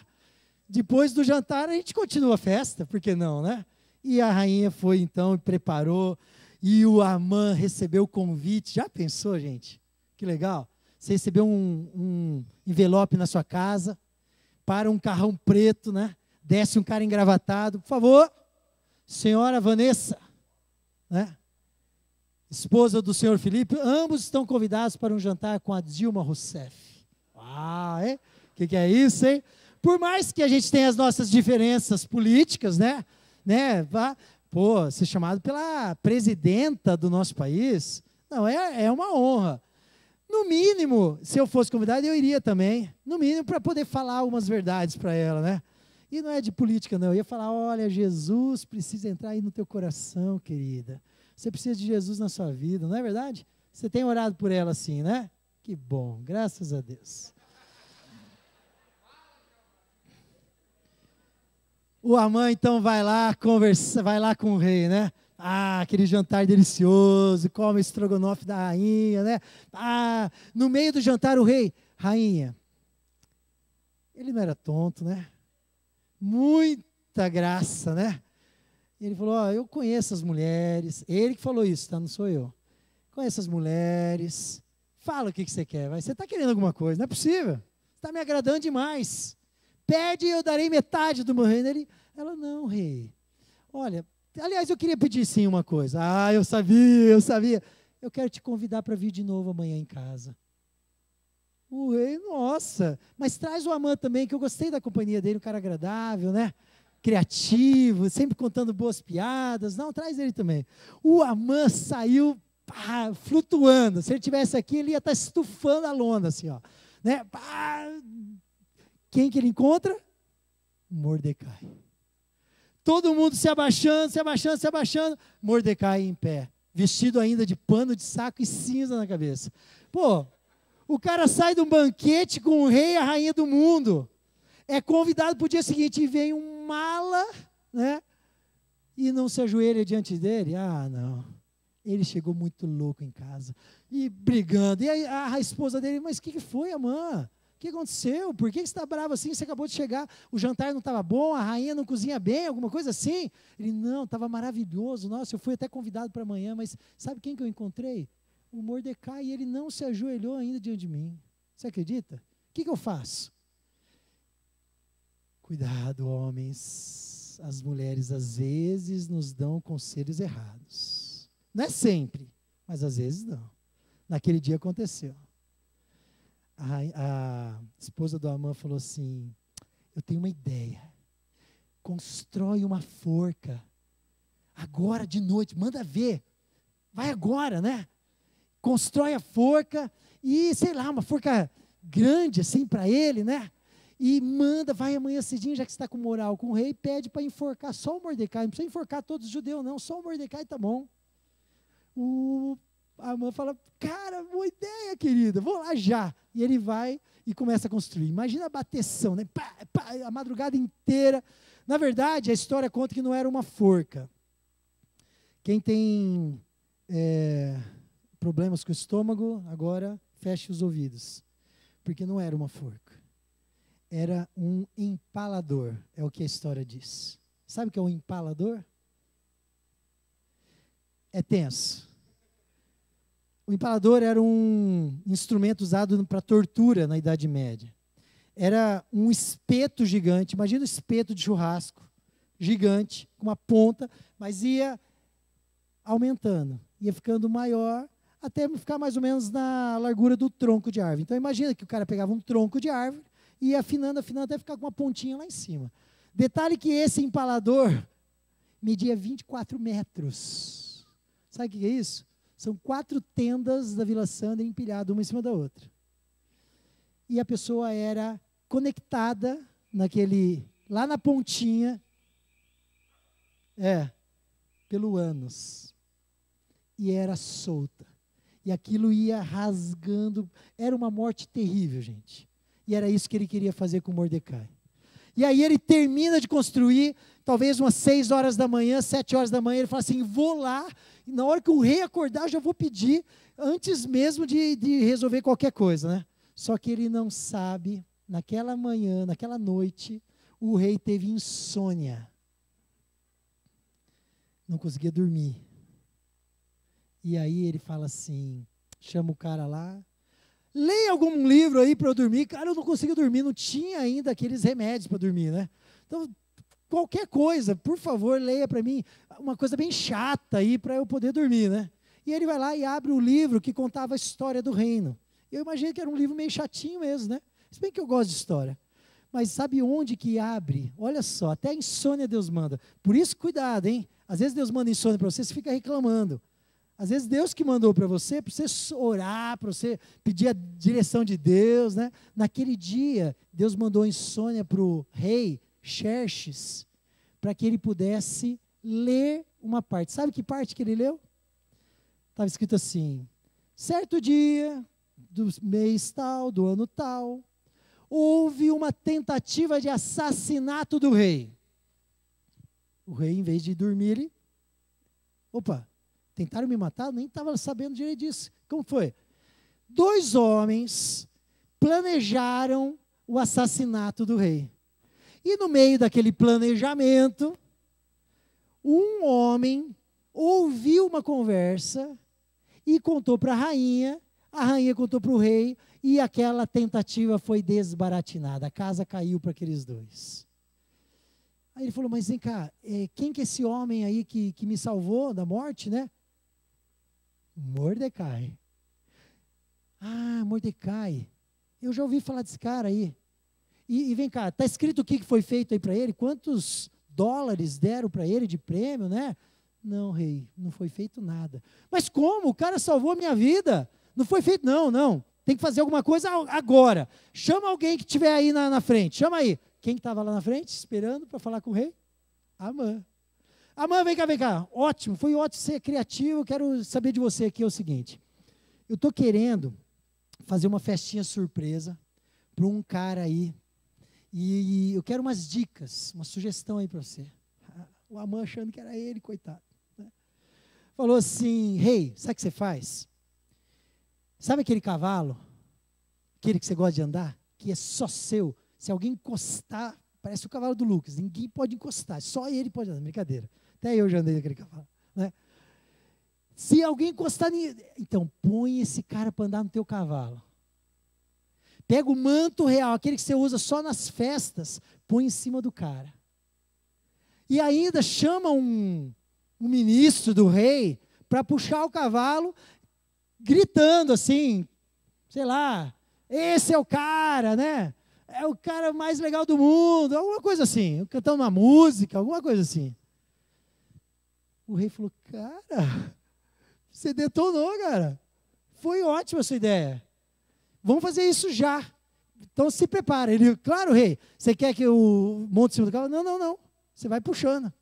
Speaker 1: Depois do jantar a gente continua a festa, por que não, né? E a rainha foi então e preparou, e o Amã recebeu o convite. Já pensou, gente? Que legal. Você recebeu um envelope na sua casa, para um carrão preto, né? Desce um cara engravatado, por favor, senhora Vanessa, né? Esposa do senhor Felipe, ambos estão convidados para um jantar com a Dilma Rousseff. Ah, é? O que é isso, hein? Por mais que a gente tenha as nossas diferenças políticas, né? Pô, ser chamado pela presidenta do nosso país, não, é uma honra. No mínimo, se eu fosse convidado, eu iria também. No mínimo, para poder falar algumas verdades para ela, né? E não é de política, não. Eu ia falar, olha, Jesus precisa entrar aí no teu coração, querida. Você precisa de Jesus na sua vida, não é verdade? Você tem orado por ela assim, né? Que bom, graças a Deus. O Amã, então, vai lá conversar, vai lá com o rei, né? Ah, aquele jantar delicioso, come o estrogonofe da rainha, né? Ah, no meio do jantar o rei, rainha, ele não era tonto, né? Muita graça, né? Ele falou, ó, eu conheço as mulheres, ele que falou isso, tá? Não sou eu. Conheço as mulheres, fala o que você quer, vai. Você está querendo alguma coisa, não é possível, você está me agradando demais. Pede e eu darei metade do meu reino. Ela, não, rei, olha, aliás, eu queria pedir sim uma coisa. Ah, eu sabia. Eu quero te convidar para vir de novo amanhã em casa. O rei, nossa, mas traz o Amã também, que eu gostei da companhia dele, um cara agradável, né? Criativo, sempre contando boas piadas. Não, traz ele também. O Amã saiu flutuando. Se ele estivesse aqui, ele ia estar estufando a lona, assim, ó. Né? Quem que ele encontra? Mordecai. Todo mundo se abaixando. Mordecai em pé, vestido ainda de pano de saco e cinza na cabeça. Pô, o cara sai de um banquete com o rei e a rainha do mundo. É convidado para o dia seguinte e vem um mala, né? E não se ajoelha diante dele. Ah, não. Ele chegou muito louco em casa. E brigando. E aí a esposa dele, mas o que foi, Amã? O que aconteceu? Por que você está bravo assim? Você acabou de chegar, o jantar não estava bom, a rainha não cozinha bem, alguma coisa assim? Ele, não, estava maravilhoso. Nossa, eu fui até convidado para amanhã, mas sabe quem que eu encontrei? O Mordecai, e ele não se ajoelhou ainda diante de mim. Você acredita? O que eu faço? Cuidado, homens. As mulheres às vezes nos dão conselhos errados. Não é sempre, mas às vezes não. Naquele dia aconteceu. A esposa do Amã falou assim, eu tenho uma ideia. Constrói uma forca. Agora de noite, manda ver. Vai agora, né? Constrói a forca e, sei lá, uma forca grande assim para ele, né? E manda, vai amanhã cedinho, já que está com moral com o rei, pede para enforcar só o Mordecai. Não precisa enforcar todos os judeus, não. Só o Mordecai tá bom. A Amã fala, cara, boa ideia, querida, vou lá já. E ele vai e começa a construir. Imagina a bateção, né? A madrugada inteira. Na verdade, a história conta que não era uma forca. Quem tem problemas com o estômago, agora feche os ouvidos. Porque não era uma forca. Era um empalador, é o que a história diz. Sabe o que é um empalador? É tenso. O empalador era um instrumento usado para tortura na Idade Média. Era um espeto gigante, imagina um espeto de churrasco, gigante, com uma ponta, mas ia aumentando, ia ficando maior, até ficar mais ou menos na largura do tronco de árvore. Então imagina que o cara pegava um tronco de árvore e ia afinando, até ficar com uma pontinha lá em cima. Detalhe que esse empalador media 24 metros. Sabe o que é isso? São 4 tendas da Vila Sandra empilhadas uma em cima da outra. E a pessoa era conectada lá na pontinha, pelo ânus. E era solta. E aquilo ia rasgando. Era uma morte terrível, gente. E era isso que ele queria fazer com Mordecai. E aí ele termina de construir, talvez umas 6 horas da manhã, 7 horas da manhã, ele fala assim, vou lá, e na hora que o rei acordar, eu já vou pedir, antes mesmo de resolver qualquer coisa, né? Só que ele não sabe, naquela manhã, naquela noite, o rei teve insônia. não conseguia dormir. E aí ele fala assim, chama o cara lá, leia algum livro aí para eu dormir. Cara, eu não conseguia dormir, não tinha ainda aqueles remédios para dormir, né? Então, qualquer coisa, por favor, leia para mim uma coisa bem chata aí para eu poder dormir, né? E ele vai lá e abre o livro que contava a história do reino. Eu imaginei que era um livro meio chatinho mesmo, né? Se bem que eu gosto de história. Mas sabe onde que abre? Olha só, até a insônia Deus manda. Por isso, cuidado, hein? Às vezes Deus manda insônia para você, você fica reclamando. Às vezes Deus que mandou para você orar, para você pedir a direção de Deus, né? Naquele dia, Deus mandou insônia para o rei Xerxes, para que ele pudesse ler uma parte. Sabe que parte que ele leu? Estava escrito assim, certo dia, do mês tal, do ano tal, houve uma tentativa de assassinato do rei. O rei, em vez de dormir, ele... Opa, tentaram me matar? Nem estava sabendo direito disso. Como foi? 2 homens planejaram o assassinato do rei. E no meio daquele planejamento, um homem ouviu uma conversa e contou para a rainha contou para o rei, e aquela tentativa foi desbaratinada. A casa caiu para aqueles 2. Aí ele falou, mas vem cá, quem que é esse homem aí que me salvou da morte, né? Mordecai. Ah, Mordecai. Eu já ouvi falar desse cara aí. E vem cá, está escrito o que foi feito aí para ele? Quantos dólares deram para ele de prêmio, né? Não, rei, não foi feito nada. Mas como? O cara salvou a minha vida. Não foi feito, não. Tem que fazer alguma coisa agora. Chama alguém que estiver aí na frente. Chama aí. Quem estava lá na frente, esperando para falar com o rei? Amã. Amã, vem cá. Ótimo, foi ótimo ser criativo. Quero saber de você aqui é o seguinte. Eu estou querendo fazer uma festinha surpresa para um cara aí. E eu quero umas dicas, uma sugestão aí para você. O Amã achando que era ele, coitado. Né? Falou assim, rei, sabe o que você faz? Sabe aquele cavalo? Aquele que você gosta de andar? Que é só seu. Se alguém encostar, parece o cavalo do Lucas. Ninguém pode encostar, só ele pode andar. Brincadeira. Até eu já andei naquele cavalo. Né? Se alguém encostar, então põe esse cara para andar no teu cavalo. Pega o manto real, aquele que você usa só nas festas, põe em cima do cara. E ainda chama um ministro do rei para puxar o cavalo, gritando assim, sei lá, esse é o cara, né? É o cara mais legal do mundo, alguma coisa assim, cantando uma música, alguma coisa assim. O rei falou, cara, você detonou, cara. Foi ótima a sua ideia. Vamos fazer isso já. Então se prepara. Ele, claro, rei, você quer que eu monte em cima do cavalo? Não. Você vai puxando.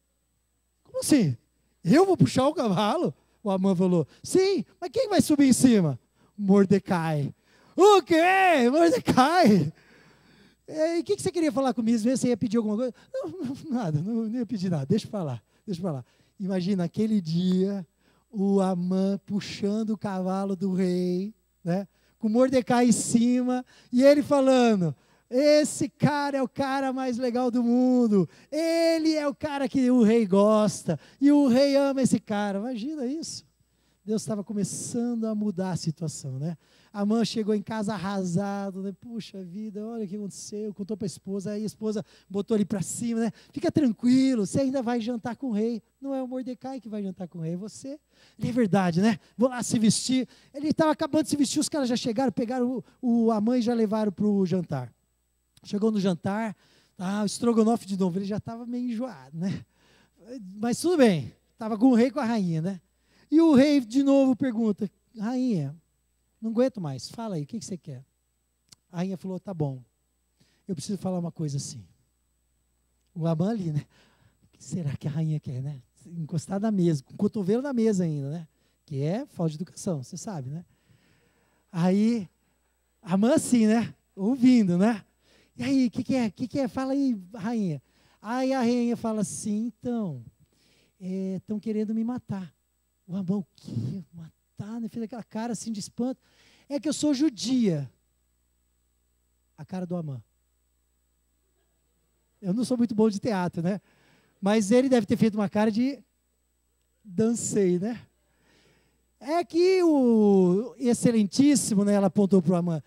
Speaker 1: Como assim? Eu vou puxar o cavalo? O Amã falou, sim, mas quem vai subir em cima? Mordecai. O quê? Mordecai? E o que você queria falar comigo? Você ia pedir alguma coisa? Não, nada, não ia pedir nada. Deixa eu falar. Imagina, aquele dia, o Amã puxando o cavalo do rei, né? Com Mordecai em cima, e ele falando, esse cara é o cara mais legal do mundo, ele é o cara que o rei gosta, e o rei ama esse cara. Imagina isso. Deus estava começando a mudar a situação, né? Amã chegou em casa arrasado, né? Puxa vida, olha o que aconteceu, contou para a esposa, aí a esposa botou ele para cima, né? Fica tranquilo, você ainda vai jantar com o rei. Não é o Mordecai que vai jantar com o rei, é você. É verdade, né? Vou lá se vestir. Ele estava acabando de se vestir, os caras já chegaram, pegaram o Amã e já levaram para o jantar. Chegou no jantar, o estrogonofe de novo, ele já estava meio enjoado, né? Mas tudo bem, estava com o rei e com a rainha, né? E o rei de novo pergunta, rainha, não aguento mais, fala aí, o que você quer? A rainha falou, tá bom, eu preciso falar uma coisa assim. O Amã ali, né? O que será que a rainha quer, né? Encostar na mesa, com o cotovelo na mesa ainda, né? Que é falta de educação, você sabe, né? Aí, Amã assim, né? Ouvindo, né? E aí, o que é? Fala aí, rainha. Aí a rainha fala assim, então, estão querendo me matar. O Amã, o quê? Matar? Né? Fez aquela cara assim de espanto. É que eu sou judia. A cara do Amã. Eu não sou muito bom de teatro, né? Mas ele deve ter feito uma cara de... dancei, né? É que o excelentíssimo, né, ela apontou para o Amã,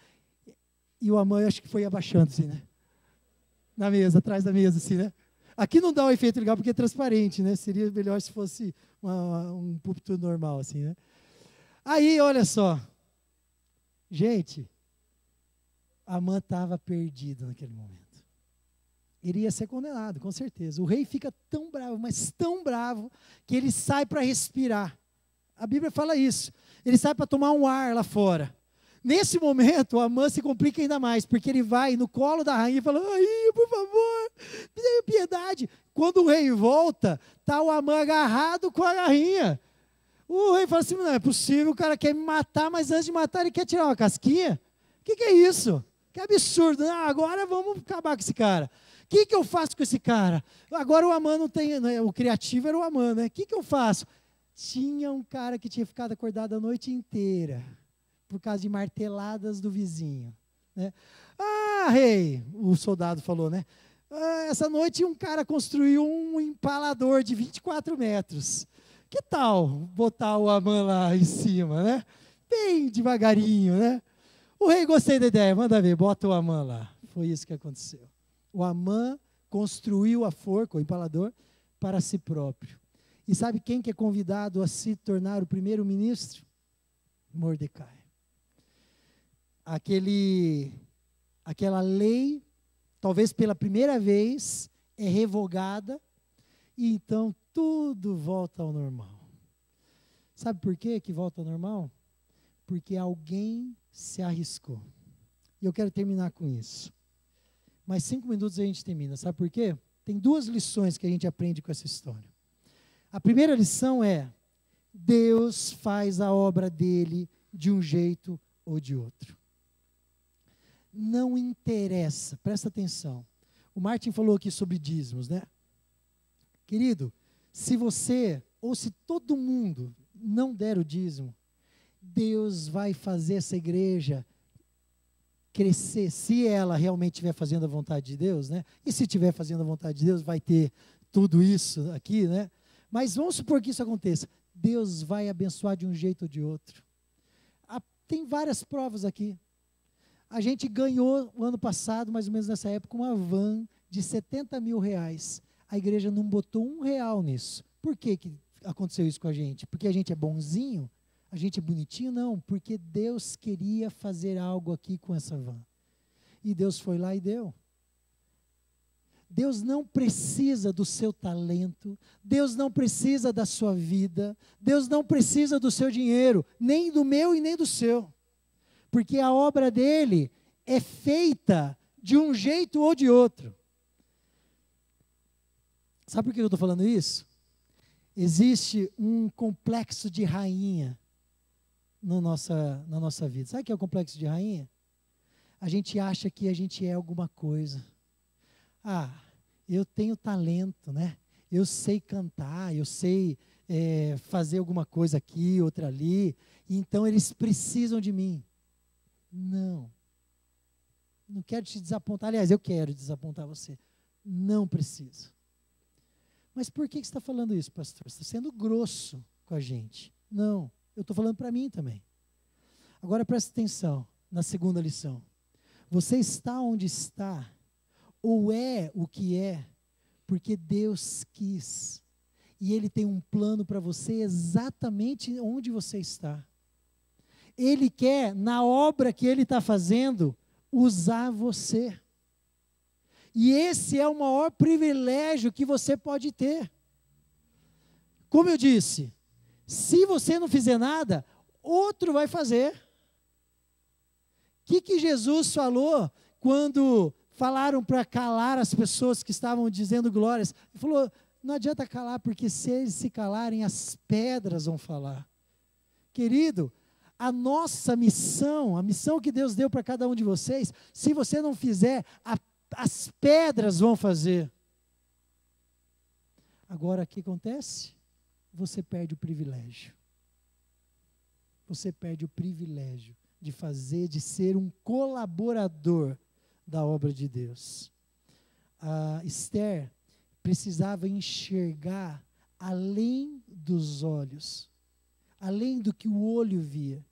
Speaker 1: e o Amã acho que foi abaixando assim, né? Na mesa, atrás da mesa, assim, né? Aqui não dá um efeito legal porque é transparente, né? Seria melhor se fosse um púlpito normal, assim, né? Aí, olha só. Gente, Amã estava perdido naquele momento. Ele ia ser condenado, com certeza. O rei fica tão bravo, mas tão bravo, que ele sai para respirar. A Bíblia fala isso. Ele sai para tomar um ar lá fora. Nesse momento, Amã se complica ainda mais, porque ele vai no colo da rainha e fala, rainha, por favor, me dê piedade. Quando o rei volta, está o Amã agarrado com a rainha. O rei fala assim, não é possível, o cara quer me matar, mas antes de matar ele quer tirar uma casquinha? O que é isso? Que absurdo. Não, agora vamos acabar com esse cara. O que eu faço com esse cara? Agora o Amã não tem, né, o criativo era o Amã, né? O que eu faço? Tinha um cara que tinha ficado acordado a noite inteira, por causa de marteladas do vizinho, né? Ah, rei, o soldado falou, né? Ah, essa noite um cara construiu um empalador de 24 metros. Que tal botar o Amã lá em cima, né? Bem devagarinho, né? O rei, gostei da ideia, manda ver, bota o Amã lá. Foi isso que aconteceu. O Amã construiu a forca, o empalador, para si próprio. E sabe quem que é convidado a se tornar o primeiro-ministro? Mordecai. Aquela lei, talvez pela primeira vez, é revogada, e então tudo volta ao normal. Sabe por quê que volta ao normal? Porque alguém se arriscou. E eu quero terminar com isso. Mais 5 minutos a gente termina. Sabe por quê? Tem 2 lições que a gente aprende com essa história. A primeira lição é: Deus faz a obra dele de um jeito ou de outro. Não interessa, presta atenção. O Martin falou aqui sobre dízimos, né? Querido, se você, ou se todo mundo não der o dízimo, Deus vai fazer essa igreja crescer, se ela realmente estiver fazendo a vontade de Deus, né? E se estiver fazendo a vontade de Deus, vai ter tudo isso aqui, né? Mas vamos supor que isso aconteça. Deus vai abençoar de um jeito ou de outro. Tem várias provas aqui. A gente ganhou, o ano passado, mais ou menos nessa época, uma van de 70 mil reais. A igreja não botou R$1 nisso. Por que aconteceu isso com a gente? Porque a gente é bonzinho? A gente é bonitinho? Não, porque Deus queria fazer algo aqui com essa van. E Deus foi lá e deu. Deus não precisa do seu talento, Deus não precisa da sua vida, Deus não precisa do seu dinheiro, nem do meu e nem do seu. Porque a obra dele é feita de um jeito ou de outro. Sabe por que eu estou falando isso? Existe um complexo de rainha na nossa vida. Sabe o que é o complexo de rainha? A gente acha que a gente é alguma coisa. Ah, eu tenho talento, né? Eu sei cantar, eu sei fazer alguma coisa aqui, outra ali. Então eles precisam de mim. Não. Não quero te desapontar. Aliás, eu quero desapontar você. Não precisa. Mas por que você está falando isso, pastor? Você está sendo grosso com a gente. Não, eu estou falando para mim também. Agora presta atenção na segunda lição. Você está onde está, ou é o que é, porque Deus quis. E Ele tem um plano para você exatamente onde você está. Ele quer, na obra que Ele está fazendo, usar você. E esse é o maior privilégio que você pode ter. Como eu disse, se você não fizer nada, outro vai fazer. O que Jesus falou quando falaram para calar as pessoas que estavam dizendo glórias? Ele falou, não adianta calar, porque se eles se calarem, as pedras vão falar. Querido, a nossa missão, a missão que Deus deu para cada um de vocês, se você não fizer, as pedras vão fazer. Agora, o que acontece? Você perde o privilégio. Você perde o privilégio de fazer, de ser um colaborador da obra de Deus. A Esther precisava enxergar além dos olhos, além do que o olho via.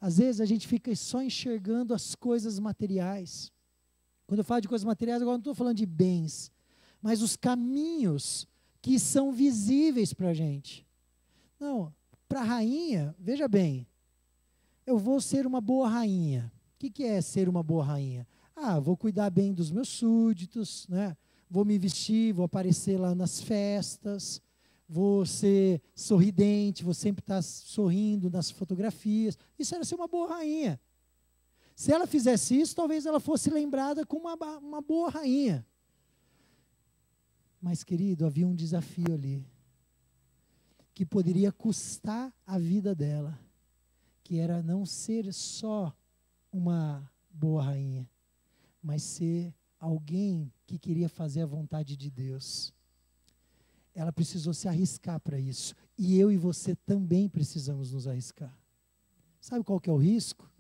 Speaker 1: Às vezes a gente fica só enxergando as coisas materiais. Quando eu falo de coisas materiais, agora não estou falando de bens, mas os caminhos que são visíveis para a gente. Não, para a rainha, veja bem, eu vou ser uma boa rainha. O que é ser uma boa rainha? Vou cuidar bem dos meus súditos, né? Vou me vestir, vou aparecer lá nas festas, vou ser sorridente, vou sempre estar sorrindo nas fotografias. Isso era ser uma boa rainha. Se ela fizesse isso, talvez ela fosse lembrada como uma boa rainha. Mas, querido, havia um desafio ali, que poderia custar a vida dela, que era não ser só uma boa rainha, mas ser alguém que queria fazer a vontade de Deus. Ela precisou se arriscar para isso. E eu e você também precisamos nos arriscar. Sabe qual que é o risco?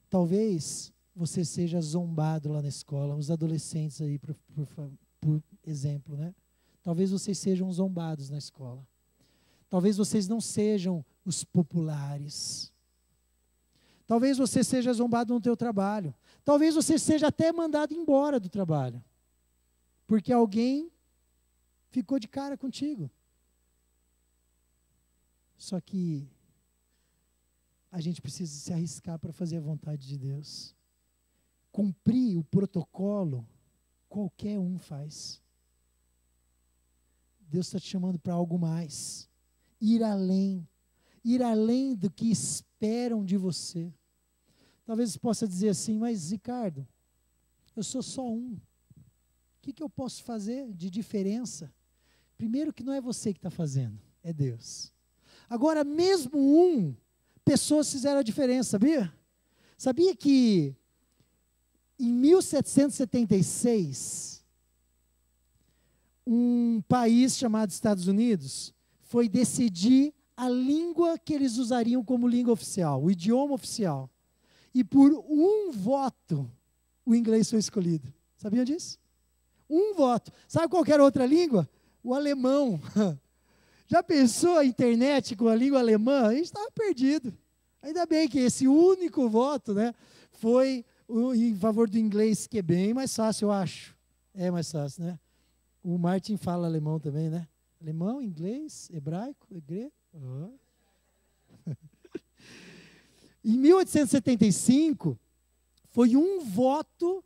Speaker 1: Talvez você seja zombado lá na escola, os adolescentes aí, por exemplo, né? Talvez vocês sejam zombados na escola. Talvez vocês não sejam os populares. Talvez você seja zombado no teu trabalho. Talvez você seja até mandado embora do trabalho, porque alguém ficou de cara contigo. Só que a gente precisa se arriscar para fazer a vontade de Deus. Cumprir o protocolo, qualquer um faz. Deus está te chamando para algo mais. Ir além do que esperam de você. Talvez você possa dizer assim, mas Ricardo, eu sou só um. O que eu posso fazer de diferença? Primeiro que não é você que está fazendo, é Deus. Agora, mesmo pessoas fizeram a diferença, sabia? Sabia que em 1776, um país chamado Estados Unidos foi decidir a língua que eles usariam como língua oficial, o idioma oficial. E por um voto, o inglês foi escolhido. Sabiam disso? Um voto. Sabe qual era outra língua? O alemão. Já pensou a internet com a língua alemã? A gente estava perdido. Ainda bem que esse único voto, né, foi em favor do inglês, que é bem mais fácil, eu acho. É mais fácil, né? O Martin fala alemão também, né? Alemão, inglês, hebraico, grego. Oh. Em 1875, foi um voto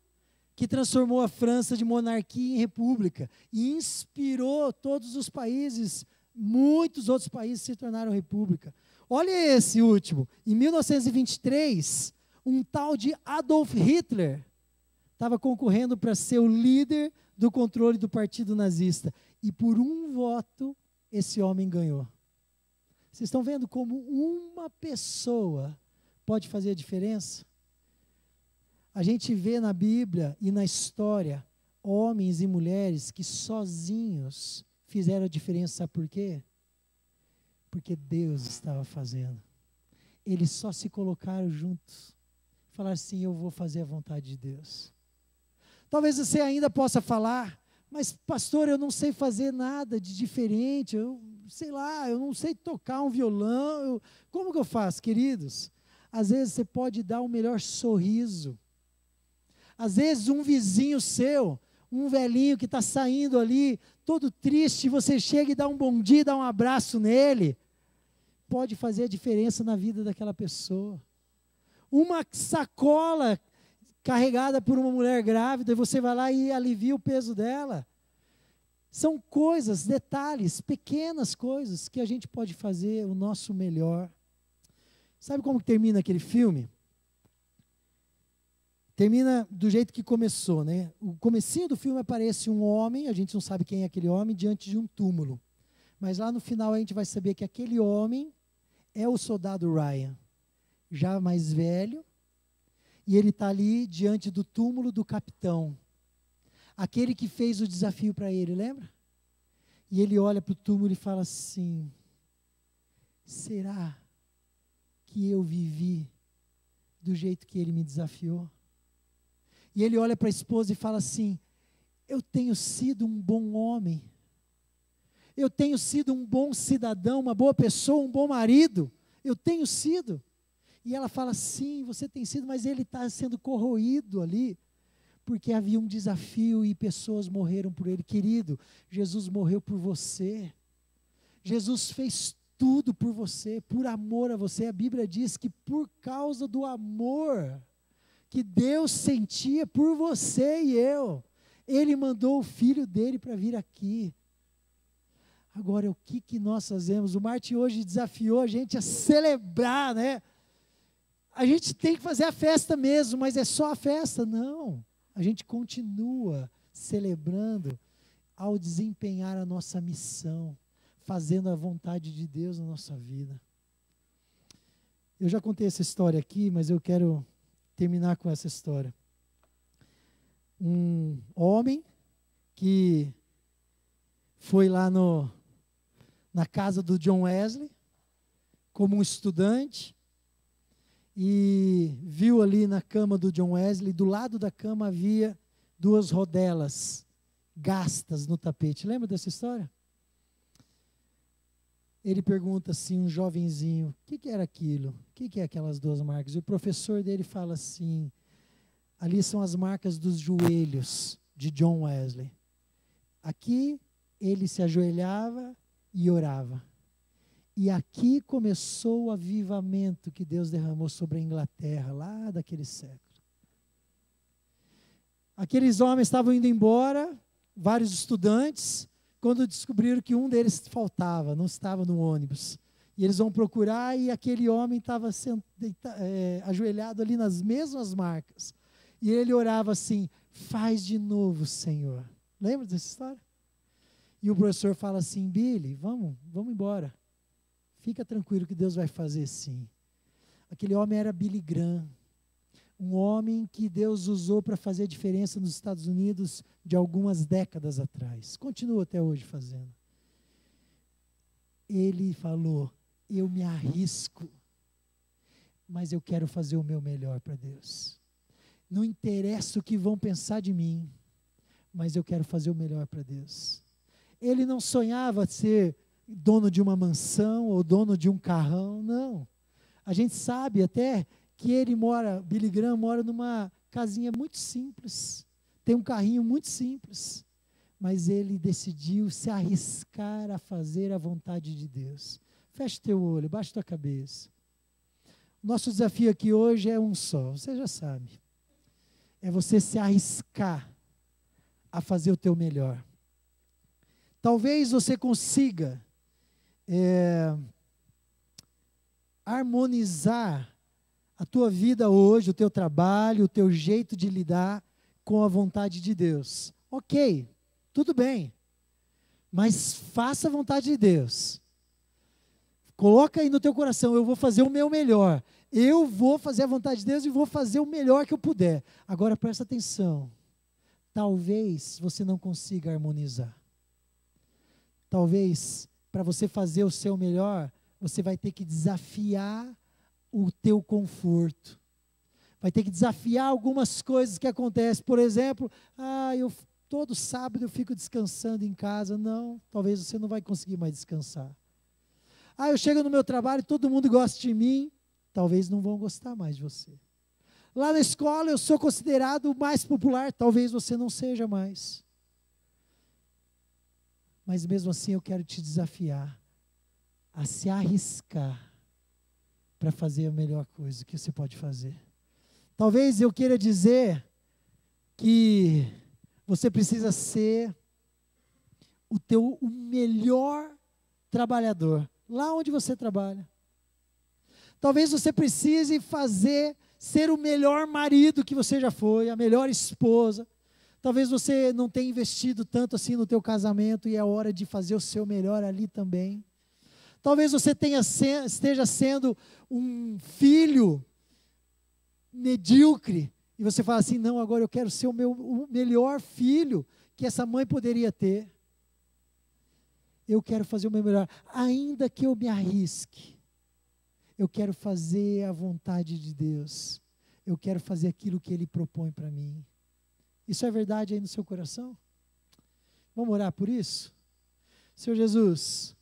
Speaker 1: que transformou a França de monarquia em república e inspirou todos os países, muitos outros países se tornaram república. Olha esse último. Em 1923, um tal de Adolf Hitler estava concorrendo para ser o líder do controle do partido nazista. E por um voto, esse homem ganhou. Vocês estão vendo como uma pessoa pode fazer a diferença? A gente vê na Bíblia e na história homens e mulheres que sozinhos fizeram a diferença. Sabe por quê? Porque Deus estava fazendo. Eles só se colocaram juntos. Falaram assim, eu vou fazer a vontade de Deus. Talvez você ainda possa falar, mas pastor, eu não sei fazer nada de diferente, eu sei lá, eu não sei tocar um violão, como que eu faço, queridos? Às vezes você pode dar o melhor sorriso. Às vezes um vizinho seu, um velhinho que está saindo ali, todo triste, você chega e dá um bom dia, dá um abraço nele, pode fazer a diferença na vida daquela pessoa. Uma sacola carregada por uma mulher grávida, e você vai lá e alivia o peso dela. São coisas, detalhes, pequenas coisas que a gente pode fazer o nosso melhor. Sabe como termina aquele filme? Termina do jeito que começou, né? O comecinho do filme aparece um homem, a gente não sabe quem é aquele homem, diante de um túmulo. Mas lá no final a gente vai saber que aquele homem é o soldado Ryan, já mais velho, e ele está ali diante do túmulo do capitão. Aquele que fez o desafio para ele, lembra? E ele olha para o túmulo e fala assim, será que eu vivi do jeito que ele me desafiou? E ele olha para a esposa e fala assim, eu tenho sido um bom homem. Eu tenho sido um bom cidadão, uma boa pessoa, um bom marido. Eu tenho sido. E ela fala, sim, você tem sido, mas ele está sendo corroído ali, porque havia um desafio e pessoas morreram por ele. Querido, Jesus morreu por você. Jesus fez tudo por você, por amor a você. A Bíblia diz que por causa do amor que Deus sentia por você e eu, Ele mandou o Filho dele para vir aqui. Agora, o que nós fazemos? O Martin hoje desafiou a gente a celebrar, né? A gente tem que fazer a festa mesmo, mas é só a festa? Não. A gente continua celebrando ao desempenhar a nossa missão, fazendo a vontade de Deus na nossa vida. Eu já contei essa história aqui, mas eu quero terminar com essa história. Um homem que foi lá na casa do John Wesley, como um estudante, e viu ali na cama do John Wesley, do lado da cama havia 2 rodelas gastas no tapete. Lembra dessa história? Ele pergunta assim, um jovenzinho, o que era aquilo? O que é aquelas 2 marcas? E o professor dele fala assim, ali são as marcas dos joelhos de John Wesley. Aqui ele se ajoelhava e orava. E aqui começou o avivamento que Deus derramou sobre a Inglaterra, lá daquele século. Aqueles homens estavam indo embora, vários estudantes, quando descobriram que um deles faltava, não estava no ônibus. E eles vão procurar e aquele homem estava ajoelhado ali nas mesmas marcas. E ele orava assim, faz de novo, Senhor. Lembra dessa história? E o professor fala assim, Billy, vamos embora. Fica tranquilo que Deus vai fazer sim. Aquele homem era Billy Graham, um homem que Deus usou para fazer a diferença nos Estados Unidos de algumas décadas atrás. Continua até hoje fazendo. Ele falou, eu me arrisco, mas eu quero fazer o meu melhor para Deus. Não interessa o que vão pensar de mim, mas eu quero fazer o melhor para Deus. Ele não sonhava ser dono de uma mansão ou dono de um carrão, não. A gente sabe até que Billy Graham mora numa casinha muito simples, tem um carrinho muito simples, mas ele decidiu se arriscar a fazer a vontade de Deus. Feche teu olho, baixa tua cabeça. Nosso desafio aqui hoje é um só, você já sabe. É você se arriscar a fazer o teu melhor. Talvez você consiga harmonizar a tua vida hoje, o teu trabalho, o teu jeito de lidar com a vontade de Deus. Ok, tudo bem, mas faça a vontade de Deus. Coloca aí no teu coração, eu vou fazer o meu melhor. Eu vou fazer a vontade de Deus e vou fazer o melhor que eu puder. Agora presta atenção, talvez você não consiga harmonizar. Talvez, para você fazer o seu melhor, você vai ter que desafiar o teu conforto. Vai ter que desafiar algumas coisas que acontecem. Por exemplo, todo sábado eu fico descansando em casa. Não, talvez você não vai conseguir mais descansar. Eu chego no meu trabalho e todo mundo gosta de mim. Talvez não vão gostar mais de você. Lá na escola eu sou considerado o mais popular. Talvez você não seja mais. Mas mesmo assim eu quero te desafiar a se arriscar para fazer a melhor coisa que você pode fazer. Talvez eu queira dizer que você precisa ser o melhor trabalhador, lá onde você trabalha. Talvez você precise ser o melhor marido que você já foi, a melhor esposa. Talvez você não tenha investido tanto assim no teu casamento e é hora de fazer o seu melhor ali também. Talvez você esteja sendo um filho medíocre e você fala assim, não, agora eu quero ser o melhor filho que essa mãe poderia ter. Eu quero fazer o meu melhor, ainda que eu me arrisque. Eu quero fazer a vontade de Deus. Eu quero fazer aquilo que Ele propõe para mim. Isso é verdade aí no seu coração? Vamos orar por isso? Senhor Jesus,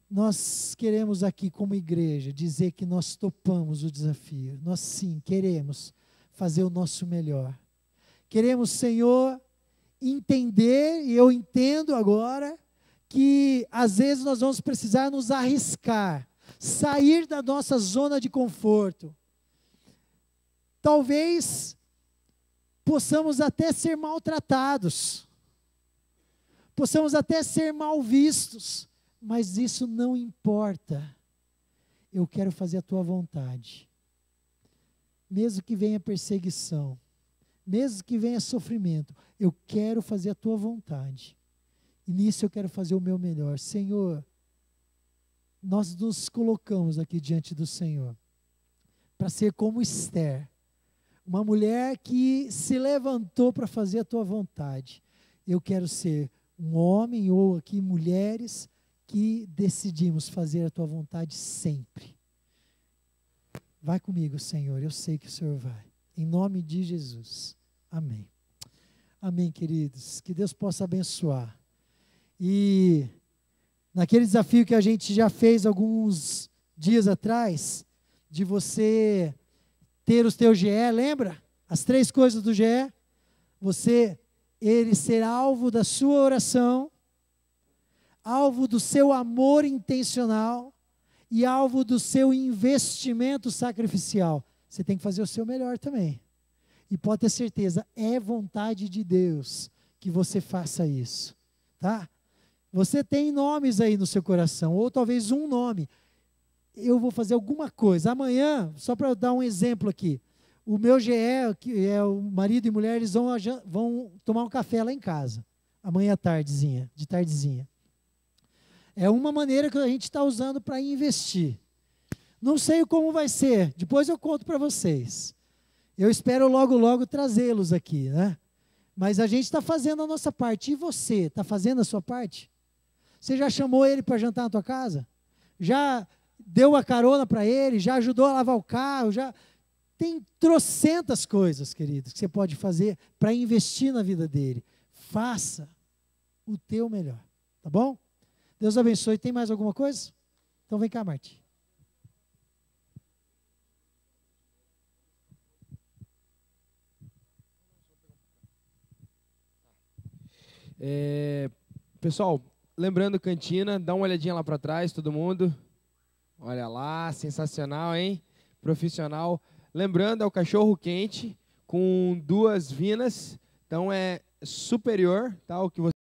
Speaker 1: nós queremos aqui como igreja dizer que nós topamos o desafio. Nós sim queremos fazer o nosso melhor. Queremos, Senhor, entender, e eu entendo agora, que às vezes nós vamos precisar nos arriscar, sair da nossa zona de conforto. Talvez possamos até ser maltratados, possamos até ser mal vistos, mas isso não importa. Eu quero fazer a tua vontade. Mesmo que venha perseguição, mesmo que venha sofrimento, eu quero fazer a tua vontade. E nisso eu quero fazer o meu melhor. Senhor, nós nos colocamos aqui diante do Senhor para ser como Esther, uma mulher que se levantou para fazer a tua vontade. Eu quero ser um homem ou aqui mulheres que decidimos fazer a tua vontade sempre. Vai comigo, Senhor, eu sei que o Senhor vai. Em nome de Jesus. Amém. Amém, queridos. Que Deus possa abençoar. E naquele desafio que a gente já fez alguns dias atrás, de você ter os teus GE, lembra? As 3 coisas do GE. Ele ser alvo da sua oração, alvo do seu amor intencional e alvo do seu investimento sacrificial. Você tem que fazer o seu melhor também. E pode ter certeza, é vontade de Deus que você faça isso, tá? Você tem nomes aí no seu coração, ou talvez um nome. Eu vou fazer alguma coisa. Amanhã, só para dar um exemplo aqui, o meu GE, que é o marido e mulher, eles vão tomar um café lá em casa, amanhã de tardezinha. É uma maneira que a gente está usando para investir. Não sei como vai ser, depois eu conto para vocês. Eu espero logo, logo trazê-los aqui, né? Mas a gente está fazendo a nossa parte. E você, está fazendo a sua parte? Você já chamou ele para jantar na tua casa? Já deu a carona para ele? Já ajudou a lavar o carro? Já tem trocentas coisas, queridos, que você pode fazer para investir na vida dele. Faça o teu melhor, tá bom? Deus abençoe. Tem mais alguma coisa? Então vem cá, Martim.
Speaker 3: Pessoal, lembrando cantina, dá uma olhadinha lá para trás, todo mundo. Olha lá, sensacional, hein? Profissional. Lembrando, é o cachorro quente com 2 vinas, então é superior, tá? O que você